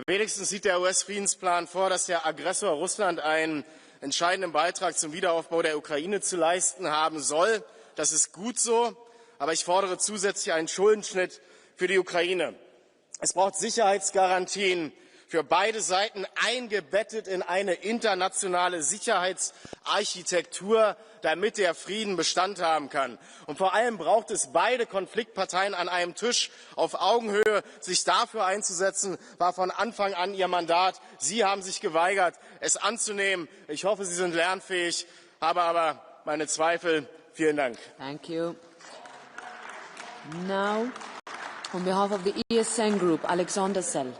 [SPEAKER 10] Wenigstens sieht der US-Friedensplan vor, dass der Aggressor Russland einen entscheidenden Beitrag zum Wiederaufbau der Ukraine zu leisten haben soll. Das ist gut so, aber ich fordere zusätzlich einen Schuldenschnitt für die Ukraine. Es braucht Sicherheitsgarantien für beide Seiten, eingebettet in eine internationale Sicherheitsarchitektur, damit der Frieden Bestand haben kann. Und vor allem braucht es beide Konfliktparteien an einem Tisch auf Augenhöhe. Sich dafür einzusetzen, war von Anfang an Ihr Mandat. Sie haben sich geweigert, es anzunehmen. Ich hoffe, Sie sind lernfähig, habe aber meine Zweifel. Vielen Dank.
[SPEAKER 1] Thank you. Now, on behalf of the ESN Group, Alexander Sell.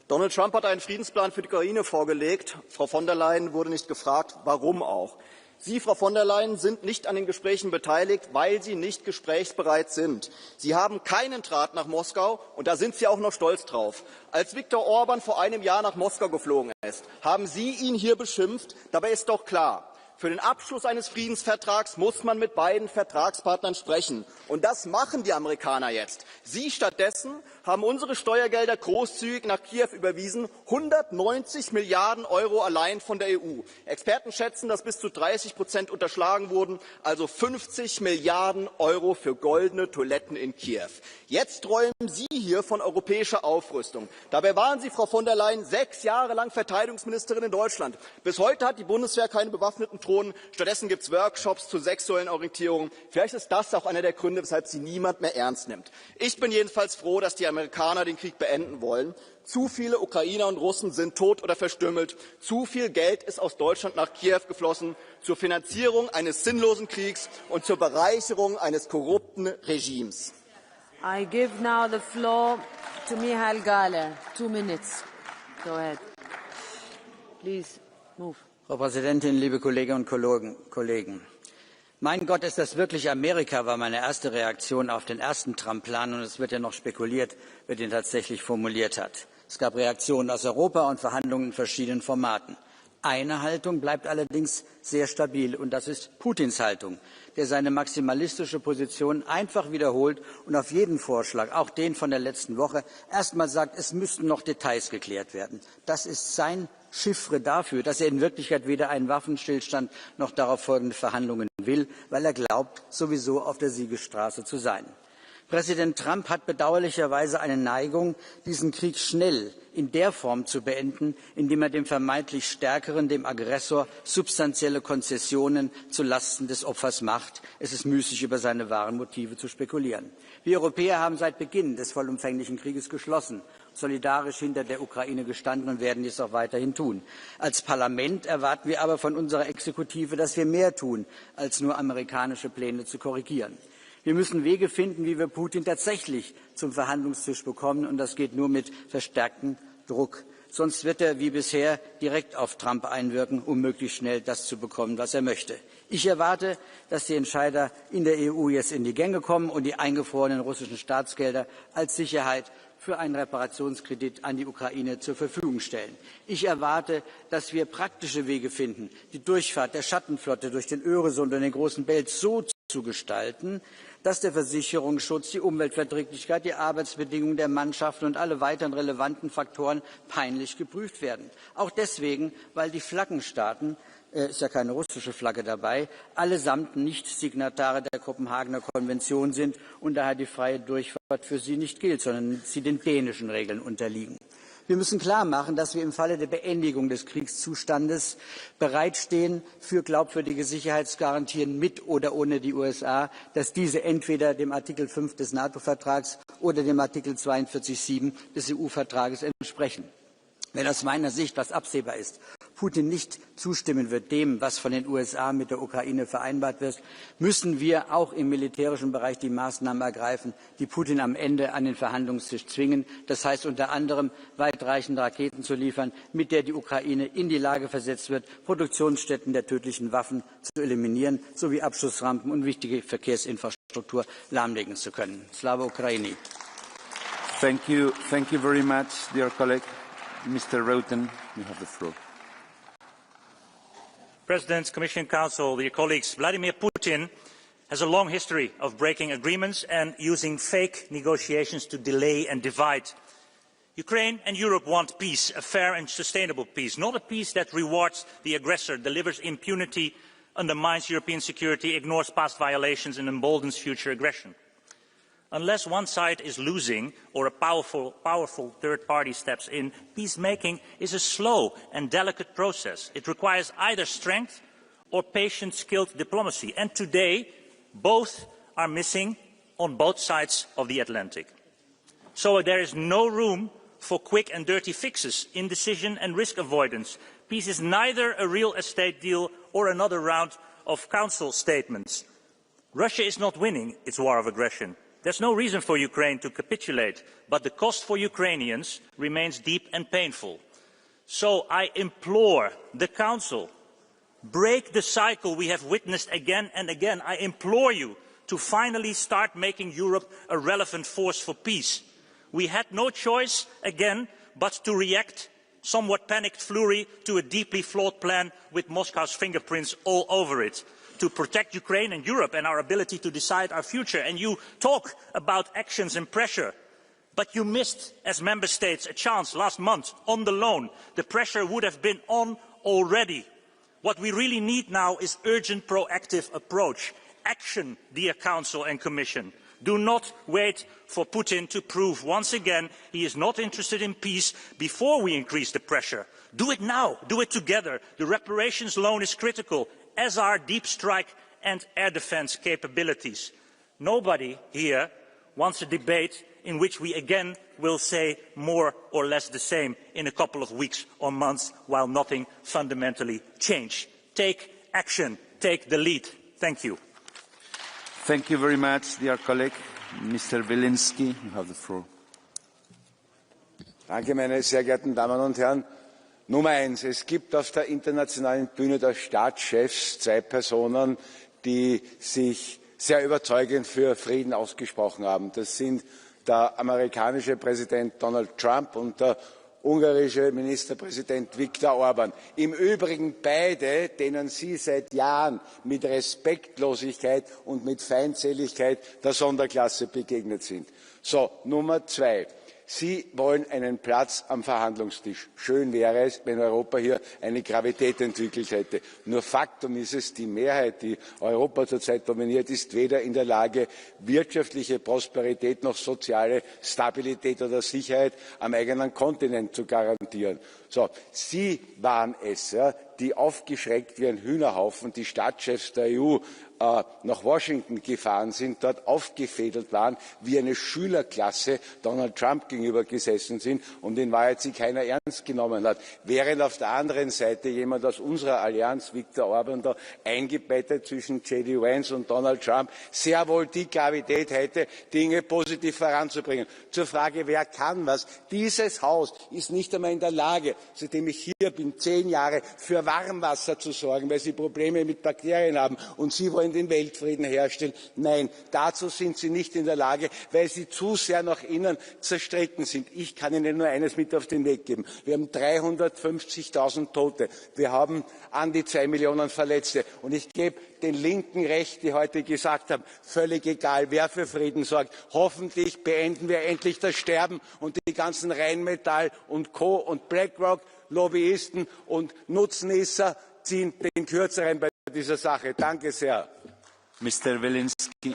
[SPEAKER 11] Donald Trump hat einen Friedensplan für die Ukraine vorgelegt. Frau von der Leyen wurde nicht gefragt, warum auch. Sie, Frau von der Leyen, sind nicht an den Gesprächen beteiligt, weil Sie nicht gesprächsbereit sind. Sie haben keinen Draht nach Moskau, und da sind Sie auch noch stolz drauf. Als Viktor Orban vor einem Jahr nach Moskau geflogen ist, haben Sie ihn hier beschimpft. Dabei ist doch klar, für den Abschluss eines Friedensvertrags muss man mit beiden Vertragspartnern sprechen. Und das machen die Amerikaner jetzt. Sie stattdessen haben unsere Steuergelder großzügig nach Kiew überwiesen, 190 Milliarden Euro allein von der EU. Experten schätzen, dass bis zu 30% unterschlagen wurden, also 50 Milliarden Euro für goldene Toiletten in Kiew. Jetzt träumen Sie hier von europäischer Aufrüstung. Dabei waren Sie, Frau von der Leyen, 6 Jahre lang Verteidigungsministerin in Deutschland. Bis heute hat die Bundeswehr keine bewaffneten Drohnen. Stattdessen gibt es Workshops zur sexuellen Orientierung. Vielleicht ist das auch einer der Gründe, weshalb Sie niemand mehr ernst nimmt. Ich bin jedenfalls froh, dass die Amerikaner den Krieg beenden wollen. Zu viele Ukrainer und Russen sind tot oder verstümmelt. Zu viel Geld ist aus Deutschland nach Kiew geflossen zur Finanzierung eines sinnlosen Kriegs und zur Bereicherung eines korrupten Regimes.
[SPEAKER 1] I give now the floor to Michael Gahler. 2 minutes. Go ahead. Please move.
[SPEAKER 12] Frau Präsidentin, liebe Kolleginnen und Kollegen! Mein Gott, ist das wirklich Amerika, war meine erste Reaktion auf den ersten Trump-Plan, und es wird ja noch spekuliert, wer den tatsächlich formuliert hat. Es gab Reaktionen aus Europa und Verhandlungen in verschiedenen Formaten. Eine Haltung bleibt allerdings sehr stabil, und das ist Putins Haltung, der seine maximalistische Position einfach wiederholt und auf jeden Vorschlag, auch den von der letzten Woche, erst mal sagt, es müssten noch Details geklärt werden. Das ist sein Chiffre dafür, dass er in Wirklichkeit weder einen Waffenstillstand noch darauf folgende Verhandlungen will, weil er glaubt, sowieso auf der Siegesstraße zu sein. Präsident Trump hat bedauerlicherweise eine Neigung, diesen Krieg schnell in der Form zu beenden, indem er dem vermeintlich Stärkeren, dem Aggressor, substanzielle Konzessionen zulasten des Opfers macht. Es ist müßig, über seine wahren Motive zu spekulieren. Wir Europäer haben seit Beginn des vollumfänglichen Krieges geschlossen, solidarisch hinter der Ukraine gestanden und werden dies auch weiterhin tun. Als Parlament erwarten wir aber von unserer Exekutive, dass wir mehr tun, als nur amerikanische Pläne zu korrigieren. Wir müssen Wege finden, wie wir Putin tatsächlich zum Verhandlungstisch bekommen, und das geht nur mit verstärktem Druck. Sonst wird er wie bisher direkt auf Trump einwirken, um möglichst schnell das zu bekommen, was er möchte. Ich erwarte, dass die Entscheider in der EU jetzt in die Gänge kommen und die eingefrorenen russischen Staatsgelder als Sicherheit für einen Reparationskredit an die Ukraine zur Verfügung stellen. Ich erwarte, dass wir praktische Wege finden, die Durchfahrt der Schattenflotte durch den Öresund und den Großen Belt so zu gestalten, dass der Versicherungsschutz, die Umweltverträglichkeit, die Arbeitsbedingungen der Mannschaften und alle weiteren relevanten Faktoren peinlich geprüft werden. Auch deswegen, weil die Flaggenstaaten, ist ja keine russische Flagge dabei, allesamt nicht Signatare der Kopenhagener Konvention sind und daher die freie Durchfahrt für sie nicht gilt, sondern sie den dänischen Regeln unterliegen. Wir müssen klarmachen, dass wir im Falle der Beendigung des Kriegszustandes bereitstehen für glaubwürdige Sicherheitsgarantien mit oder ohne die USA, dass diese entweder dem Artikel 5 des NATO-Vertrags oder dem Artikel 42.7 des EU-Vertrages entsprechen. Wenn aus meiner Sicht, was absehbar ist, Putin nicht zustimmen wird dem, was von den USA mit der Ukraine vereinbart wird, müssen wir auch im militärischen Bereich die Maßnahmen ergreifen, die Putin am Ende an den Verhandlungstisch zwingen. Das heißt unter anderem, weitreichende Raketen zu liefern, mit der die Ukraine in die Lage versetzt wird, Produktionsstätten der tödlichen Waffen zu eliminieren, sowie Abschussrampen und wichtige Verkehrsinfrastruktur lahmlegen zu können. Slava Ukraini.
[SPEAKER 13] Thank you very much, dear colleague. Mr. Roten, you have the floor.
[SPEAKER 14] President, Commission, Council, dear colleagues, Vladimir Putin has a long history of breaking agreements and using fake negotiations to delay and divide. Ukraine and Europe want peace, a fair and sustainable peace, not a peace that rewards the aggressor, delivers impunity, undermines European security, ignores past violations and emboldens future aggression. Unless one side is losing or a powerful third party steps in, peacemaking is a slow and delicate process. It requires either strength or patient, skilled diplomacy. And today, both are missing on both sides of the Atlantic. So there is no room for quick and dirty fixes, indecision and risk avoidance. Peace is neither a real estate deal or another round of council statements. Russia is not winning its war of aggression. There's no reason for Ukraine to capitulate, but the cost for Ukrainians remains deep and painful. So I implore the Council, break the cycle we have witnessed again and again. I implore you to finally start making Europe a relevant force for peace. We had no choice again but to react, somewhat panicked flurry, to a deeply flawed plan with Moscow's fingerprints all over it, to protect Ukraine and Europe and our ability to decide our future. And you talk about actions and pressure, but you missed, as member states, a chance last month on the loan. The pressure would have been on already. What we really need now is urgent, proactive approach. Action, dear Council and Commission. Do not wait for Putin to prove once again he is not interested in peace before we increase the pressure. Do it now. Do it together. The reparations loan is critical, as are deep strike and air defence capabilities. Nobody here wants a debate in which we again will say more or less the same in a couple of weeks or months while nothing fundamentally changed. Take action. Take the lead. Thank you.
[SPEAKER 13] Thank you very much, dear colleague. Mr. Wilinski, you have the floor.
[SPEAKER 15] Danke, meine sehr geehrten Damen und Herren. Nummer eins, es gibt auf der internationalen Bühne der Staatschefs zwei Personen, die sich sehr überzeugend für Frieden ausgesprochen haben. Das sind der amerikanische Präsident Donald Trump und der ungarische Ministerpräsident Viktor Orban. Im Übrigen beide, denen Sie seit Jahren mit Respektlosigkeit und mit Feindseligkeit der Sonderklasse begegnet sind. So, Nummer zwei. Sie wollen einen Platz am Verhandlungstisch. Schön wäre es, wenn Europa hier eine Gravität entwickelt hätte. Nur Faktum ist es, die Mehrheit, die Europa zurzeit dominiert, ist weder in der Lage, wirtschaftliche Prosperität noch soziale Stabilität oder Sicherheit am eigenen Kontinent zu garantieren. So, Sie waren es, ja, die aufgeschreckt wie ein Hühnerhaufen die Staatschefs der EU nach Washington gefahren sind, dort aufgefädelt waren, wie eine Schülerklasse Donald Trump gegenüber gesessen sind und in Wahrheit sie keiner ernst genommen hat. Während auf der anderen Seite jemand aus unserer Allianz, Viktor Orban, da eingebettet zwischen J.D. Vance und Donald Trump, sehr wohl die Gravität hätte, Dinge positiv voranzubringen. Zur Frage, wer kann was? Dieses Haus ist nicht einmal in der Lage, seitdem ich hier bin, 10 Jahre für Warmwasser zu sorgen, weil sie Probleme mit Bakterien haben und Sie wollen den Weltfrieden herstellen. Nein, dazu sind Sie nicht in der Lage, weil Sie zu sehr nach innen zerstritten sind. Ich kann Ihnen nur eines mit auf den Weg geben. Wir haben 350.000 Tote. Wir haben an die 2 Millionen Verletzte. Und ich gebe den Linken recht, die heute gesagt haben, völlig egal, wer für Frieden sorgt. Hoffentlich beenden wir endlich das Sterben und die ganzen Rheinmetall und Co. und BlackRock Lobbyisten und Nutznießer ziehen den Kürzeren bei dieser Sache. Danke sehr.
[SPEAKER 13] Mr. Wilinski,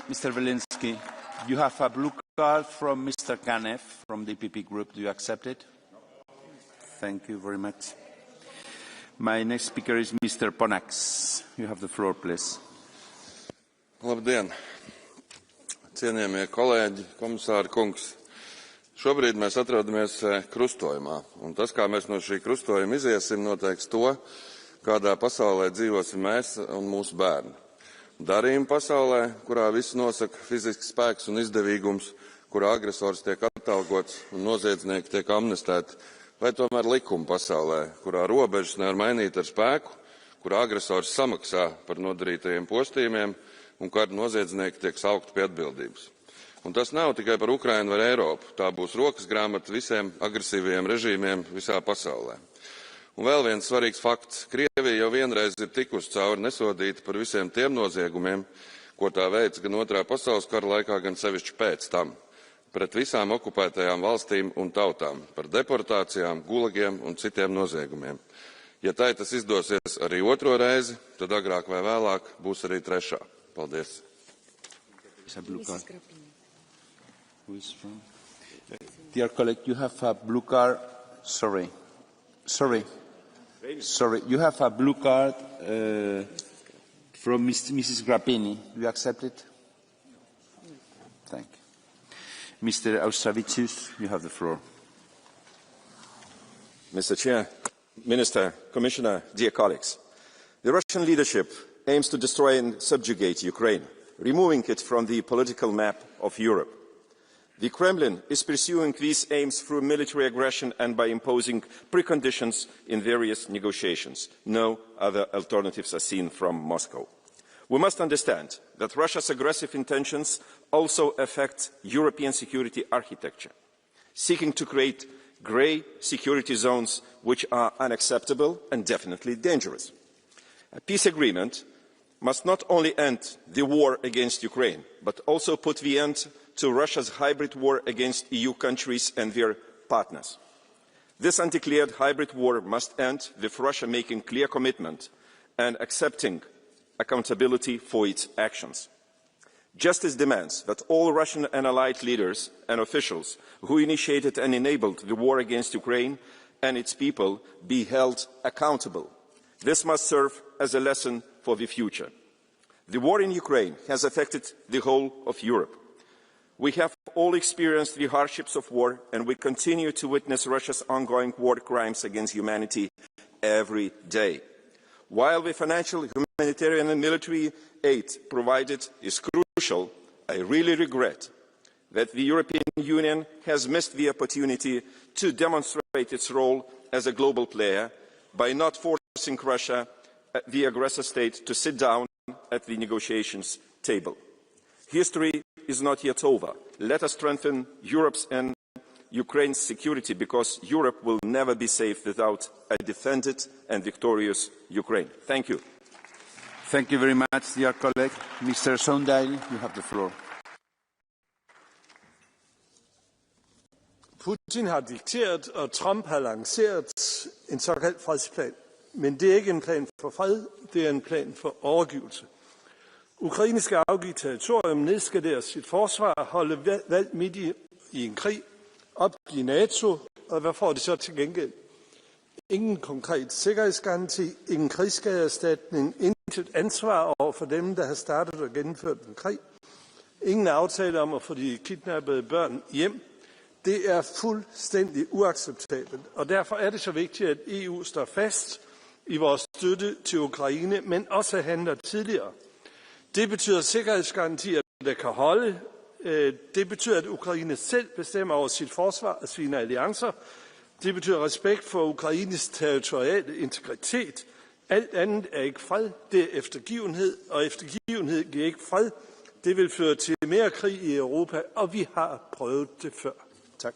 [SPEAKER 13] you have a blue card from Mr. Kanev from the EPP group. Do you accept it? Thank you very much. My next speaker is Mr. Ponax. You have the floor, please.
[SPEAKER 16] Labdien! Cienījamie kolēģi, komisāri kungs! Šobrīd mēs atrodamies krustojumā, un tas, kā mēs no šī krustojuma iziesim, noteiks to, kādā pasaulē dzīvosim mēs un mūsu bērni. Darījuma pasaulē, kurā viss nosaka fizisks spēks un izdevīgums, kurā agresors tiek atalgots un noziedznieki tiek amnestēti, vai tomēr likuma pasaulē, kurā robežas nevar mainīt ar spēku, kurā agresors samaksā par nodarītajiem postījumiem un kad noziedznieki tiek saukti pie atbildības. Un tas nav tikai par Ukrainu vai Eiropu, tā būs rokas grāmata visiem agresīvajiem režīmiem visā pasaulē. Un vēl viens svarīgs fakts. Krievija jau vienreiz ir tikusi cauri nesodīta par visiem tiem noziegumiem, ko tā veica gan Otrā pasaules kara laikā, gan sevišķi pēc tam, pret visām okupētajām valstīm un tautām, par deportācijām, gulagiem un citiem noziegumiem. Ja tai tas izdosies arī otro reizi, tad agrāk vai vēlāk būs arī trešā. Paldies.
[SPEAKER 13] Dear colleague, you have a blue card. Sorry. You have a blue card from Mrs. Grappini. Do you accept it? Thank you. Mr. Austravicius, you have the floor.
[SPEAKER 17] Mr. Chair, Minister, Commissioner, dear colleagues, the Russian leadership aims to destroy and subjugate Ukraine, removing it from the political map of Europe. The Kremlin is pursuing these aims through military aggression and by imposing preconditions in various negotiations. No other alternatives are seen from Moscow. We must understand that Russia's aggressive intentions also affect European security architecture, seeking to create grey security zones which are unacceptable and definitely dangerous. A peace agreement must not only end the war against Ukraine, but also put the end to Russia's hybrid war against EU countries and their partners. This undeclared hybrid war must end with Russia making clear commitment and accepting accountability for its actions. Justice demands that all Russian and allied leaders and officials who initiated and enabled the war against Ukraine and its people be held accountable. This must serve as a lesson for the future. The war in Ukraine has affected the whole of Europe. We have all experienced the hardships of war, and we continue to witness Russia's ongoing war crimes against humanity every day. While the financial, humanitarian and military aid provided is crucial, I really regret that the European Union has missed the opportunity to demonstrate its role as a global player by not forcing Russia, the aggressor state, to sit down at the negotiations table. History is not yet over. Let us strengthen Europe's and Ukraine's security, because Europe will never be safe without a defended and victorious Ukraine. Thank you.
[SPEAKER 13] Thank you very much, dear colleague. Mr. Sondheim, you have the floor.
[SPEAKER 18] Putin har dikteret, og Trump har lanceret en såkaldt fredsplan. Men det er ikke en plan for fred, det er en plan for overgivelse. Ukraine skal afgive territorium, nedskalere sit forsvar, holde valg midt i en krig, opgive NATO, og hvad får de så til gengæld? Ingen konkret sikkerhedsgaranti, ingen krigsskadeerstatning, intet ansvar over for dem, der har startet og gennemført en krig, ingen aftale om at få de kidnappede børn hjem. Det er fuldstændig uacceptabelt, og derfor er det så vigtigt, at EU står fast i vores støtte til Ukraine, men også handler tidligere. Det betyder sikkerhedsgarantier, der kan holde. Det betyder, at Ukraine selv bestemmer over sit forsvar og sine alliancer. Det betyder respekt for Ukraines territoriale integritet. Alt andet er ikke fred, det er eftergivenhed, og eftergivenhed giver ikke fred. Det vil føre til mere krig i Europa, og vi har prøvet det før. Tak.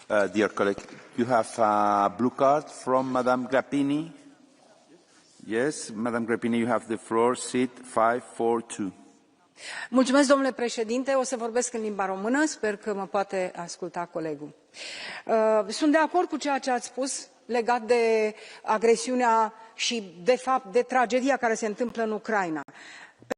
[SPEAKER 13] Dear colleague, you have a blue card from Madame Grappini. Yes, Madame Grappini, you have the floor. Seat 542.
[SPEAKER 19] Mulțumesc, domnule președinte. O să vorbesc în limba română. Sper că mă poate asculta colegul. Sunt de acord cu ceea ce ați spus legat de agresiunea și, de fapt, de tragedia care se întâmplă în Ucraina.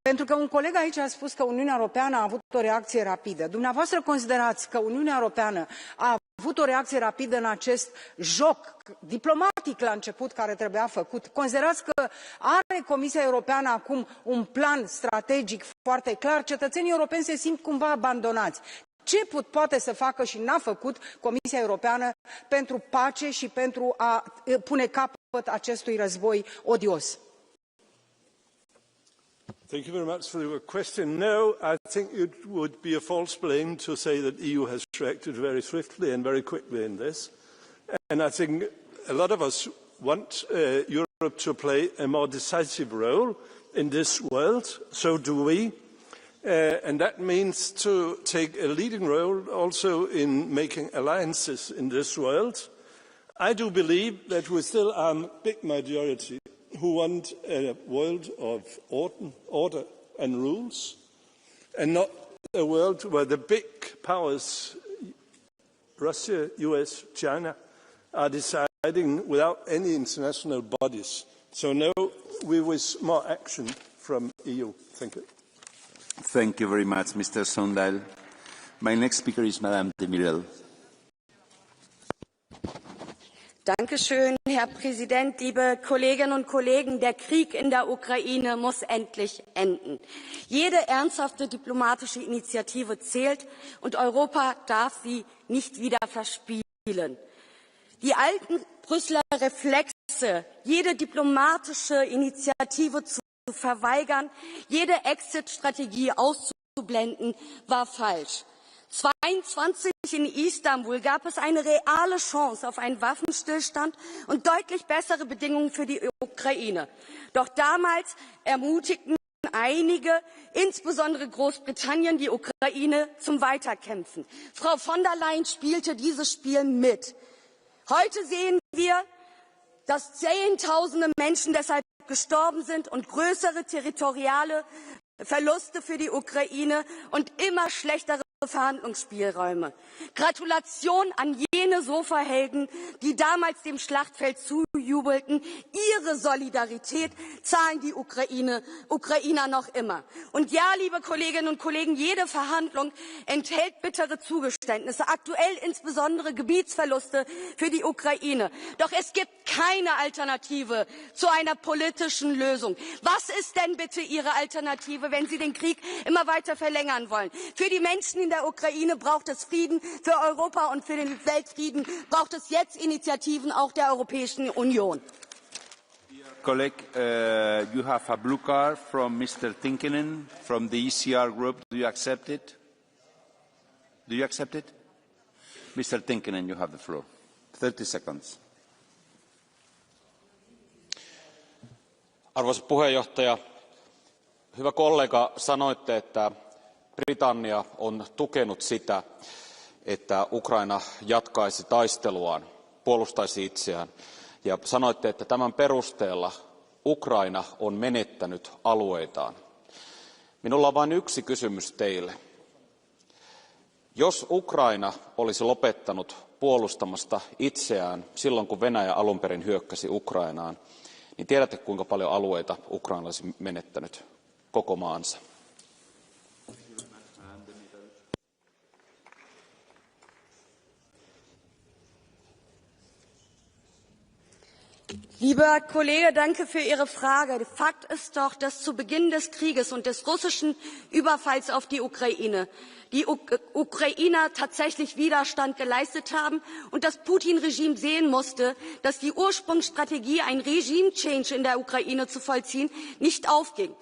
[SPEAKER 19] Pentru că un coleg aici a spus că Uniunea Europeană a avut o reacție rapidă. Dumneavoastră considerați că Uniunea Europeană a avut o reacție rapidă în acest joc diplomatic la început care trebuia făcut? Considerați că are Comisia Europeană acum un plan strategic foarte clar? Cetățenii europeni se simt cumva abandonați. Ce poate să facă și n-a făcut Comisia Europeană pentru pace și pentru a pune capăt acestui război odios?
[SPEAKER 18] Thank you very much for your question. No, I think it would be a false blame to say that the EU has reacted very swiftly and very quickly in this. And I think a lot of us want Europe to play a more decisive role in this world. So do we. And that means to take a leading role also in making alliances in this world. I do believe that we still are a big majority who want a world of order and rules, and not a world where the big powers, Russia, US, China, are deciding without any international bodies. So no, we wish more action from EU. Thank you.
[SPEAKER 13] Thank you very much, Mr. Sondheim. My next speaker is Madame de Mirel.
[SPEAKER 20] Dankeschön, Herr Präsident, liebe Kolleginnen und Kollegen. Der Krieg in der Ukraine muss endlich enden. Jede ernsthafte diplomatische Initiative zählt, und Europa darf sie nicht wieder verspielen. Die alten Brüsseler Reflexe, jede diplomatische Initiative zu verweigern, jede Exit-Strategie auszublenden, war falsch. 22 in Istanbul gab es eine reale Chance auf einen Waffenstillstand und deutlich bessere Bedingungen für die Ukraine. Doch damals ermutigten einige, insbesondere Großbritannien, die Ukraine zum Weiterkämpfen. Frau von der Leyen spielte dieses Spiel mit. Heute sehen wir, dass Zehntausende Menschen deshalb gestorben sind und größere territoriale Verluste für die Ukraine und immer schlechtere Verhandlungsspielräume. Gratulation an jene Sofahelden, die damals dem Schlachtfeld zujubelten. Ihre Solidarität zahlen die Ukrainer noch immer. Und ja, liebe Kolleginnen und Kollegen, jede Verhandlung enthält bittere Zugeständnisse, aktuell insbesondere Gebietsverluste für die Ukraine. Doch es gibt keine Alternative zu einer politischen Lösung. Was ist denn bitte Ihre Alternative, wenn Sie den Krieg immer weiter verlängern wollen? Für die Menschen in der Ukraine braucht es Frieden, für Europa und für den Weltfrieden braucht es jetzt Initiativen auch der Europäischen Union.
[SPEAKER 13] Colleague, you have a blue card from Mr. Tinkinen from the ECR group. Do you accept it? Do you accept it? Mr. Tinkinen, you have the floor. 30 seconds.
[SPEAKER 21] Arvoisa puheenjohtaja, hyvä kollega, sanoitte, että Britannia on tukenut sitä, että Ukraina jatkaisi taisteluaan, puolustaisi itseään. Ja sanoitte, että tämän perusteella Ukraina on menettänyt alueitaan. Minulla on vain yksi kysymys teille. Jos Ukraina olisi lopettanut puolustamasta itseään silloin, kun Venäjä alun perin hyökkäsi Ukrainaan, niin tiedätte, kuinka paljon alueita Ukraina olisi menettänyt koko maansa?
[SPEAKER 20] Lieber Kollege, danke für Ihre Frage. Fakt ist doch, dass zu Beginn des Krieges und des russischen Überfalls auf die Ukrainer tatsächlich Widerstand geleistet haben und das Putin-Regime sehen musste, dass die Ursprungsstrategie, ein Regime-Change in der Ukraine zu vollziehen, nicht aufging.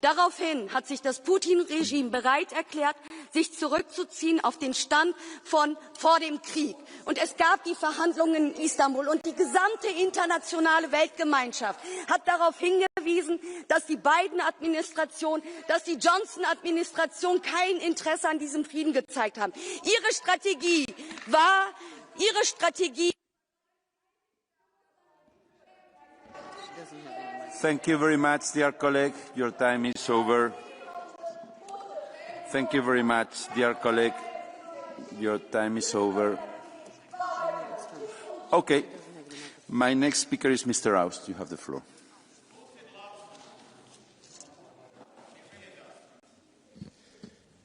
[SPEAKER 20] Daraufhin hat sich das Putin-Regime bereit erklärt, sich zurückzuziehen auf den Stand von vor dem Krieg. Und es gab die Verhandlungen in Istanbul und die gesamte internationale Weltgemeinschaft hat darauf hingewiesen, dass die Biden-Administration, dass die Johnson-Administration kein Interesse an diesem Frieden gezeigt haben. Ihre Strategie
[SPEAKER 13] Thank you very much, dear colleague. Your time is over. Thank you very much, dear colleague. Your time is over. Okay. My next speaker is Mr. Aust. You have the floor.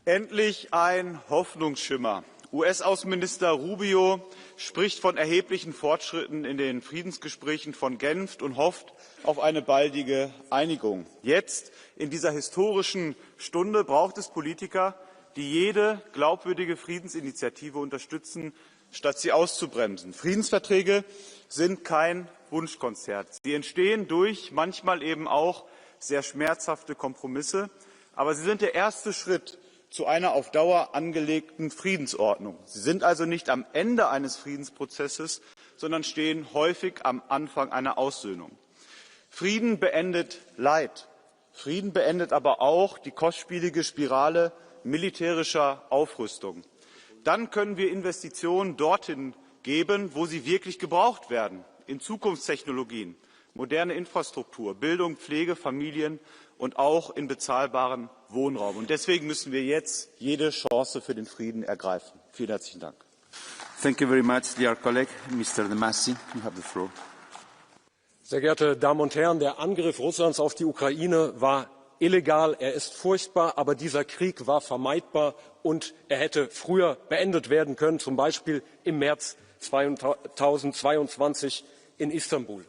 [SPEAKER 2] Endlich ein Hoffnungsschimmer. US-Außenminister Rubio spricht von erheblichen Fortschritten in den Friedensgesprächen von Genf und hofft auf eine baldige Einigung. Jetzt, in dieser historischen Stunde, braucht es Politiker, die jede glaubwürdige Friedensinitiative unterstützen, statt sie auszubremsen. Friedensverträge sind kein Wunschkonzert. Sie entstehen durch manchmal eben auch sehr schmerzhafte Kompromisse, aber sie sind der erste Schritt zu einer auf Dauer angelegten Friedensordnung. Sie sind also nicht am Ende eines Friedensprozesses, sondern stehen häufig am Anfang einer Aussöhnung. Frieden beendet Leid. Frieden beendet aber auch die kostspielige Spirale militärischer Aufrüstung. Dann können wir Investitionen dorthin geben, wo sie wirklich gebraucht werden, in Zukunftstechnologien, moderne Infrastruktur, Bildung, Pflege, Familien und auch in bezahlbaren Wohnraum. Und deswegen müssen wir jetzt jede Chance für den Frieden ergreifen. Vielen herzlichen Dank.
[SPEAKER 13] Thank you very much, dear colleague. Mr. De Masi, you have the floor.
[SPEAKER 22] Sehr geehrte Damen und Herren, der Angriff Russlands auf die Ukraine war illegal, er ist furchtbar, aber dieser Krieg war vermeidbar und er hätte früher beendet werden können, zum Beispiel im März 2022 in Istanbul.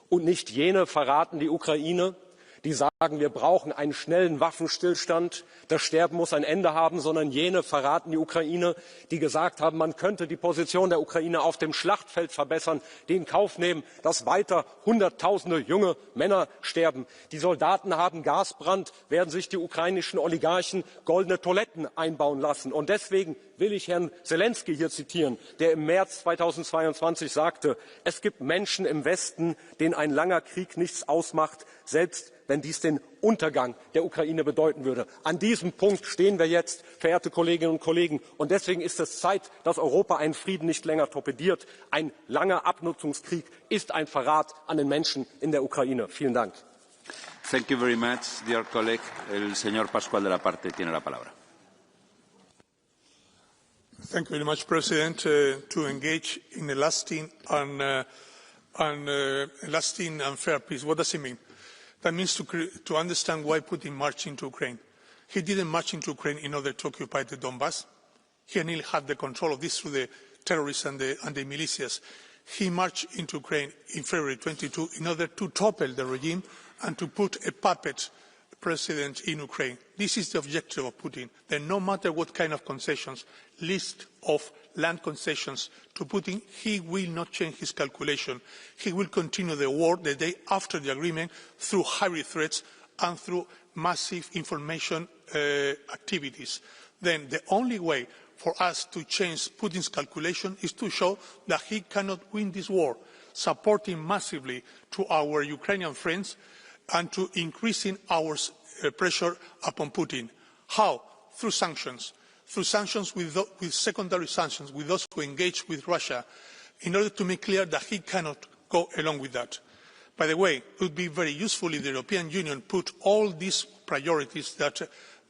[SPEAKER 22] Und nicht jene verraten die Ukraine, die sagen, wir brauchen einen schnellen Waffenstillstand, das Sterben muss ein Ende haben, sondern jene verraten die Ukraine, die gesagt haben, man könnte die Position der Ukraine auf dem Schlachtfeld verbessern, die in Kauf nehmen, dass weiter Hunderttausende junge Männer sterben. Die Soldaten haben Gasbrand, werden sich die ukrainischen Oligarchen goldene Toiletten einbauen lassen. Und deswegen will ich Herrn Zelensky hier zitieren, der im März 2022 sagte, es gibt Menschen im Westen, denen ein langer Krieg nichts ausmacht, selbst wenn dies den Untergang der Ukraine bedeuten würde. An diesem Punkt stehen wir jetzt, verehrte Kolleginnen und Kollegen. Und deswegen ist es Zeit, dass Europa einen Frieden nicht länger torpediert. Ein langer Abnutzungskrieg ist ein Verrat an den Menschen in der Ukraine. Vielen Dank.
[SPEAKER 13] Thank you very much, dear colleague. El señor Pascual de la Parte tiene la palabra.
[SPEAKER 23] Thank you very much, President. To engage in a lasting and fair peace. What does it mean? That means to understand why Putin marched into Ukraine. He didn't march into Ukraine in order to occupy the Donbass. He only had the control of this through the terrorists and the militias. He marched into Ukraine in February 22 in order to topple the regime and to put a puppet president in Ukraine. This is the objective of Putin. That no matter what kind of concessions, list of land concessions to Putin, he will not change his calculation. He will continue the war the day after the agreement through hybrid threats and through massive information activities. Then the only way for us to change Putin's calculation is to show that he cannot win this war, supporting massively to our Ukrainian friends and to increasing our pressure upon Putin. How? Through sanctions. through sanctions with secondary sanctions with those who engage with Russia, in order to make clear that he cannot go along with that. By the way, it would be very useful if the European Union put all these priorities that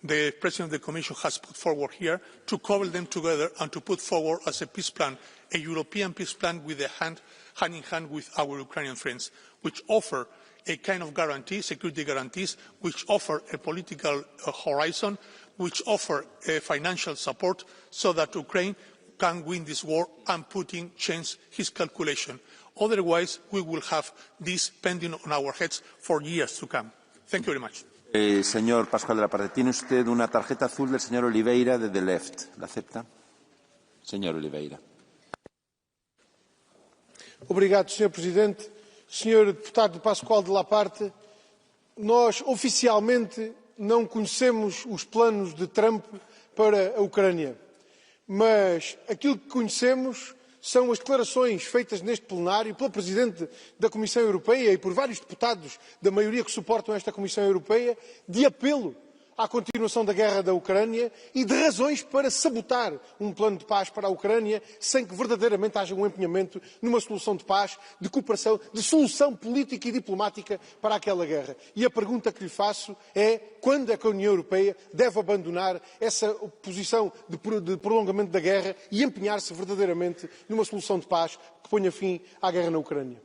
[SPEAKER 23] the President of the Commission has put forward here, to cobble them together and to put forward as a peace plan, a European peace plan with a hand in hand with our Ukrainian friends, which offer a kind of guarantee, security guarantees, which offer a political horizon, which offer financial support so that Ukraine can win this war and Putin change his calculation. Otherwise, we will have this pending on our heads for years to come. Thank you very much.
[SPEAKER 13] Señor Pascual de la Parte, tiene usted una tarjeta azul del señor Oliveira de The Left. ¿La acepta? Señor Oliveira.
[SPEAKER 3] Obrigado, Sr. Presidente. Sr. Deputado Pascual de la Parte, nós oficialmente não conhecemos os planos de Trump para a Ucrânia, mas aquilo que conhecemos são as declarações feitas neste plenário pelo Presidente da Comissão Europeia e por vários deputados da maioria que suportam esta Comissão Europeia, de apelo à continuação da guerra da Ucrânia e de razões para sabotar um plano de paz para a Ucrânia sem que verdadeiramente haja um empenhamento numa solução de paz, de cooperação, de solução política e diplomática para aquela guerra. E a pergunta que lhe faço é quando é que a União Europeia deve abandonar essa posição de prolongamento da guerra e empenhar-se verdadeiramente numa solução de paz que ponha fim à guerra na Ucrânia?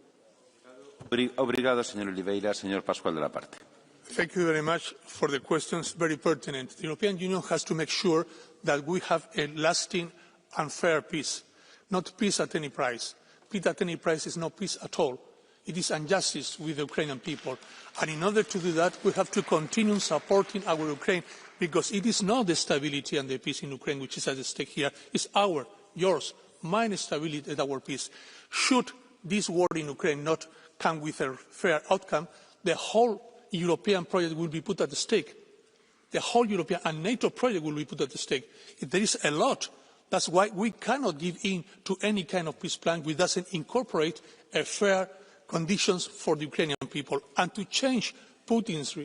[SPEAKER 13] Obrigado, Sr. Oliveira. Sr. Pascual de la Parte.
[SPEAKER 23] Thank you very much for the questions, very pertinent. The European Union has to make sure that we have a lasting and fair peace, not peace at any price. Peace at any price is not peace at all. It is injustice with the Ukrainian people. And in order to do that, we have to continue supporting our Ukraine, because it is not the stability and the peace in Ukraine which is at stake here. It's our, yours, mine stability and our peace. Should this war in Ukraine not come with a fair outcome, the whole European project will be put at stake. The whole European and NATO project will be put at stake. There is a lot. That's why we cannot give in to any kind of peace plan which doesn't incorporate a fair conditions for the Ukrainian people. And to change Putin's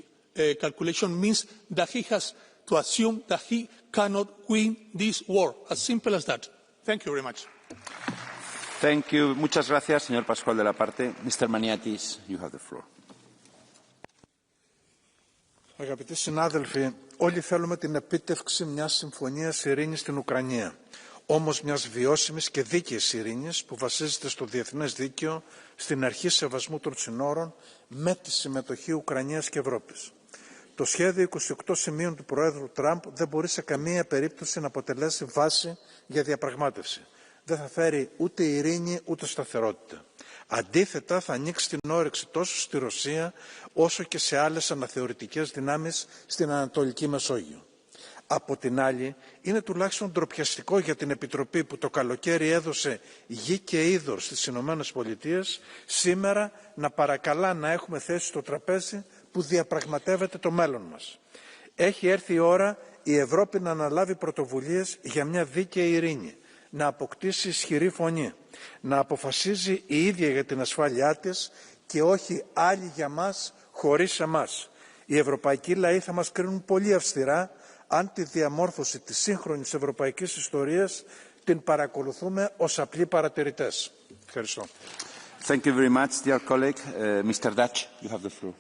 [SPEAKER 23] calculation means that he has to assume that he cannot win this war. As simple as that. Thank you very much.
[SPEAKER 13] Thank you. Muchas gracias, señor Pascual de la Parte. Mr. Maniatis, you have the floor.
[SPEAKER 4] Αγαπητοί συνάδελφοι, όλοι θέλουμε την επίτευξη μιας συμφωνίας ειρήνης στην Ουκρανία. Όμως μιας βιώσιμης και δίκαιης ειρήνης που βασίζεται στο διεθνές δίκαιο, στην αρχή σεβασμού των συνόρων, με τη συμμετοχή Ουκρανίας και Ευρώπης. Το σχέδιο 28 σημείων του Προέδρου Τραμπ δεν μπορεί σε καμία περίπτωση να αποτελέσει βάση για διαπραγμάτευση. Δεν θα φέρει ούτε ειρήνη ούτε σταθερότητα. Αντίθετα, θα ανοίξει την όρεξη τόσο στη Ρωσία όσο και σε άλλες αναθεωρητικές δυνάμεις στην Ανατολική Μεσόγειο. Από την άλλη, είναι τουλάχιστον ντροπιαστικό για την Επιτροπή που το καλοκαίρι έδωσε γη και είδωρ στις Ηνωμένες Πολιτείες σήμερα να παρακαλά να έχουμε θέση στο τραπέζι που διαπραγματεύεται το μέλλον μας. Έχει έρθει η ώρα η Ευρώπη να αναλάβει πρωτοβουλίες για μια δίκαιη ειρήνη, να αποκτήσει ισχυρή φωνή, να αποφασίζει η ίδια για την ασφάλειά της και όχι άλλοι για μας χωρίς εμάς. Οι ευρωπαϊκοί λαοί θα μας κρίνουν πολύ αυστηρά αν τη διαμόρφωση της σύγχρονης ευρωπαϊκής ιστορίας την παρακολουθούμε ως απλοί παρατηρητές. Ευχαριστώ.
[SPEAKER 13] Thank you very much, dear colleague. Mr. Dutch, you have the floor.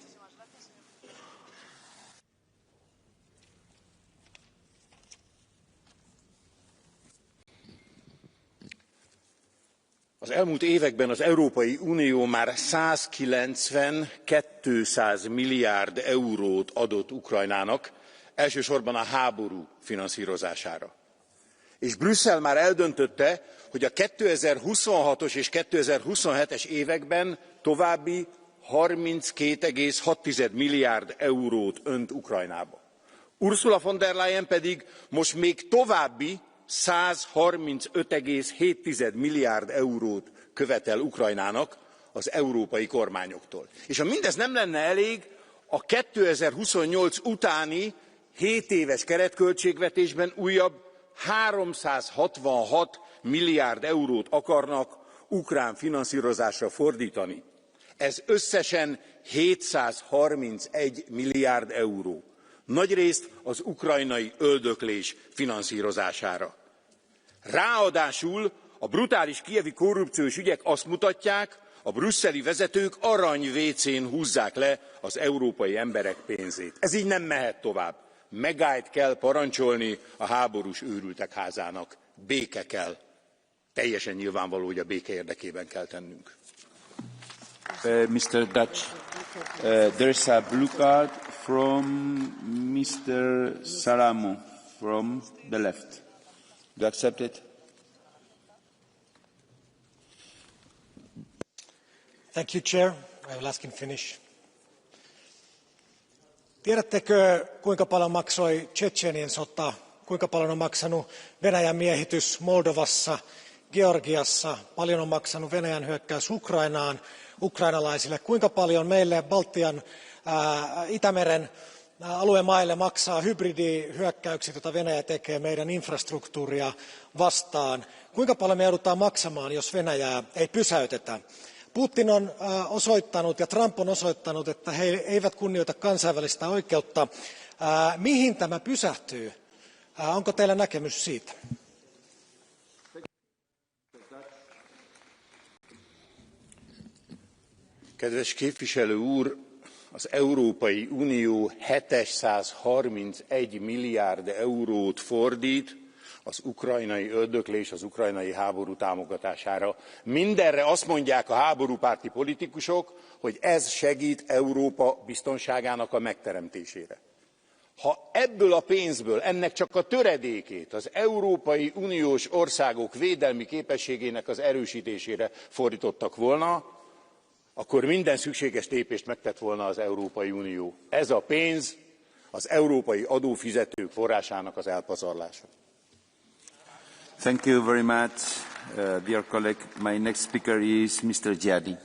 [SPEAKER 5] Az elmúlt években az Európai Unió már 190-200 milliárd eurót adott Ukrajnának, elsősorban a háború finanszírozására. És Brüsszel már eldöntötte, hogy a 2026-os és 2027-es években további 32,6 milliárd eurót önt Ukrajnába. Ursula von der Leyen pedig most még további 135,7 milliárd eurót követel Ukrajnának az európai kormányoktól. És ha mindez nem lenne elég, a 2028 utáni 7 éves keretköltségvetésben újabb 366 milliárd eurót akarnak ukrán finanszírozásra fordítani. Ez összesen 731 milliárd euró. nagyrészt az ukrajnai öldöklés finanszírozására. Ráadásul a brutális kijevi korrupciós ügyek azt mutatják, a brüsszeli vezetők arany-vécén húzzák le az európai emberek pénzét. Ez így nem mehet tovább. Megállt kell parancsolni a háborús őrültek házának. Béke kell. Teljesen nyilvánvaló, hogy a béke érdekében kell tennünk.
[SPEAKER 13] Mr. Dutch, there's a blue card from Mr. Saramo from the left. Do you accept it?
[SPEAKER 6] Thank you, Chair. I will ask in Finnish. Tiedättekö, kuinka paljon maksoi Tšetšenien sota, kuinka paljon on maksanut Venäjän miehitys Moldovassa, Georgiassa, paljon on maksanut Venäjän hyökkäys Ukrainaan, ukrainalaisille, kuinka paljon meille Baltian, Itämeren alueen maille maksaa hybridihyökkäykset, joita Venäjä tekee meidän infrastruktuuria vastaan, kuinka paljon me joudutaan maksamaan, jos Venäjää ei pysäytetä. Putin on osoittanut ja Trump on osoittanut, että he eivät kunnioita kansainvälistä oikeutta. Mihin tämä pysähtyy? Onko teillä näkemys siitä?
[SPEAKER 5] Kedves képviselő úr, az Európai Unió 731 milliárd eurót fordít az ukrajnai öldöklés, az ukrajnai háború támogatására. Mindenre azt mondják a háborúpárti politikusok, hogy ez segít Európa biztonságának a megteremtésére. Ha ebből a pénzből ennek csak a töredékét az Európai Uniós országok védelmi képességének az erősítésére fordítottak volna, akkor minden szükséges lépést megtett volna az Európai Unió. Ez a pénz az európai adófizetők forrásának az elpazarlása.
[SPEAKER 13] Thank you very much, dear colleague. My next speaker is Mr. Giardi.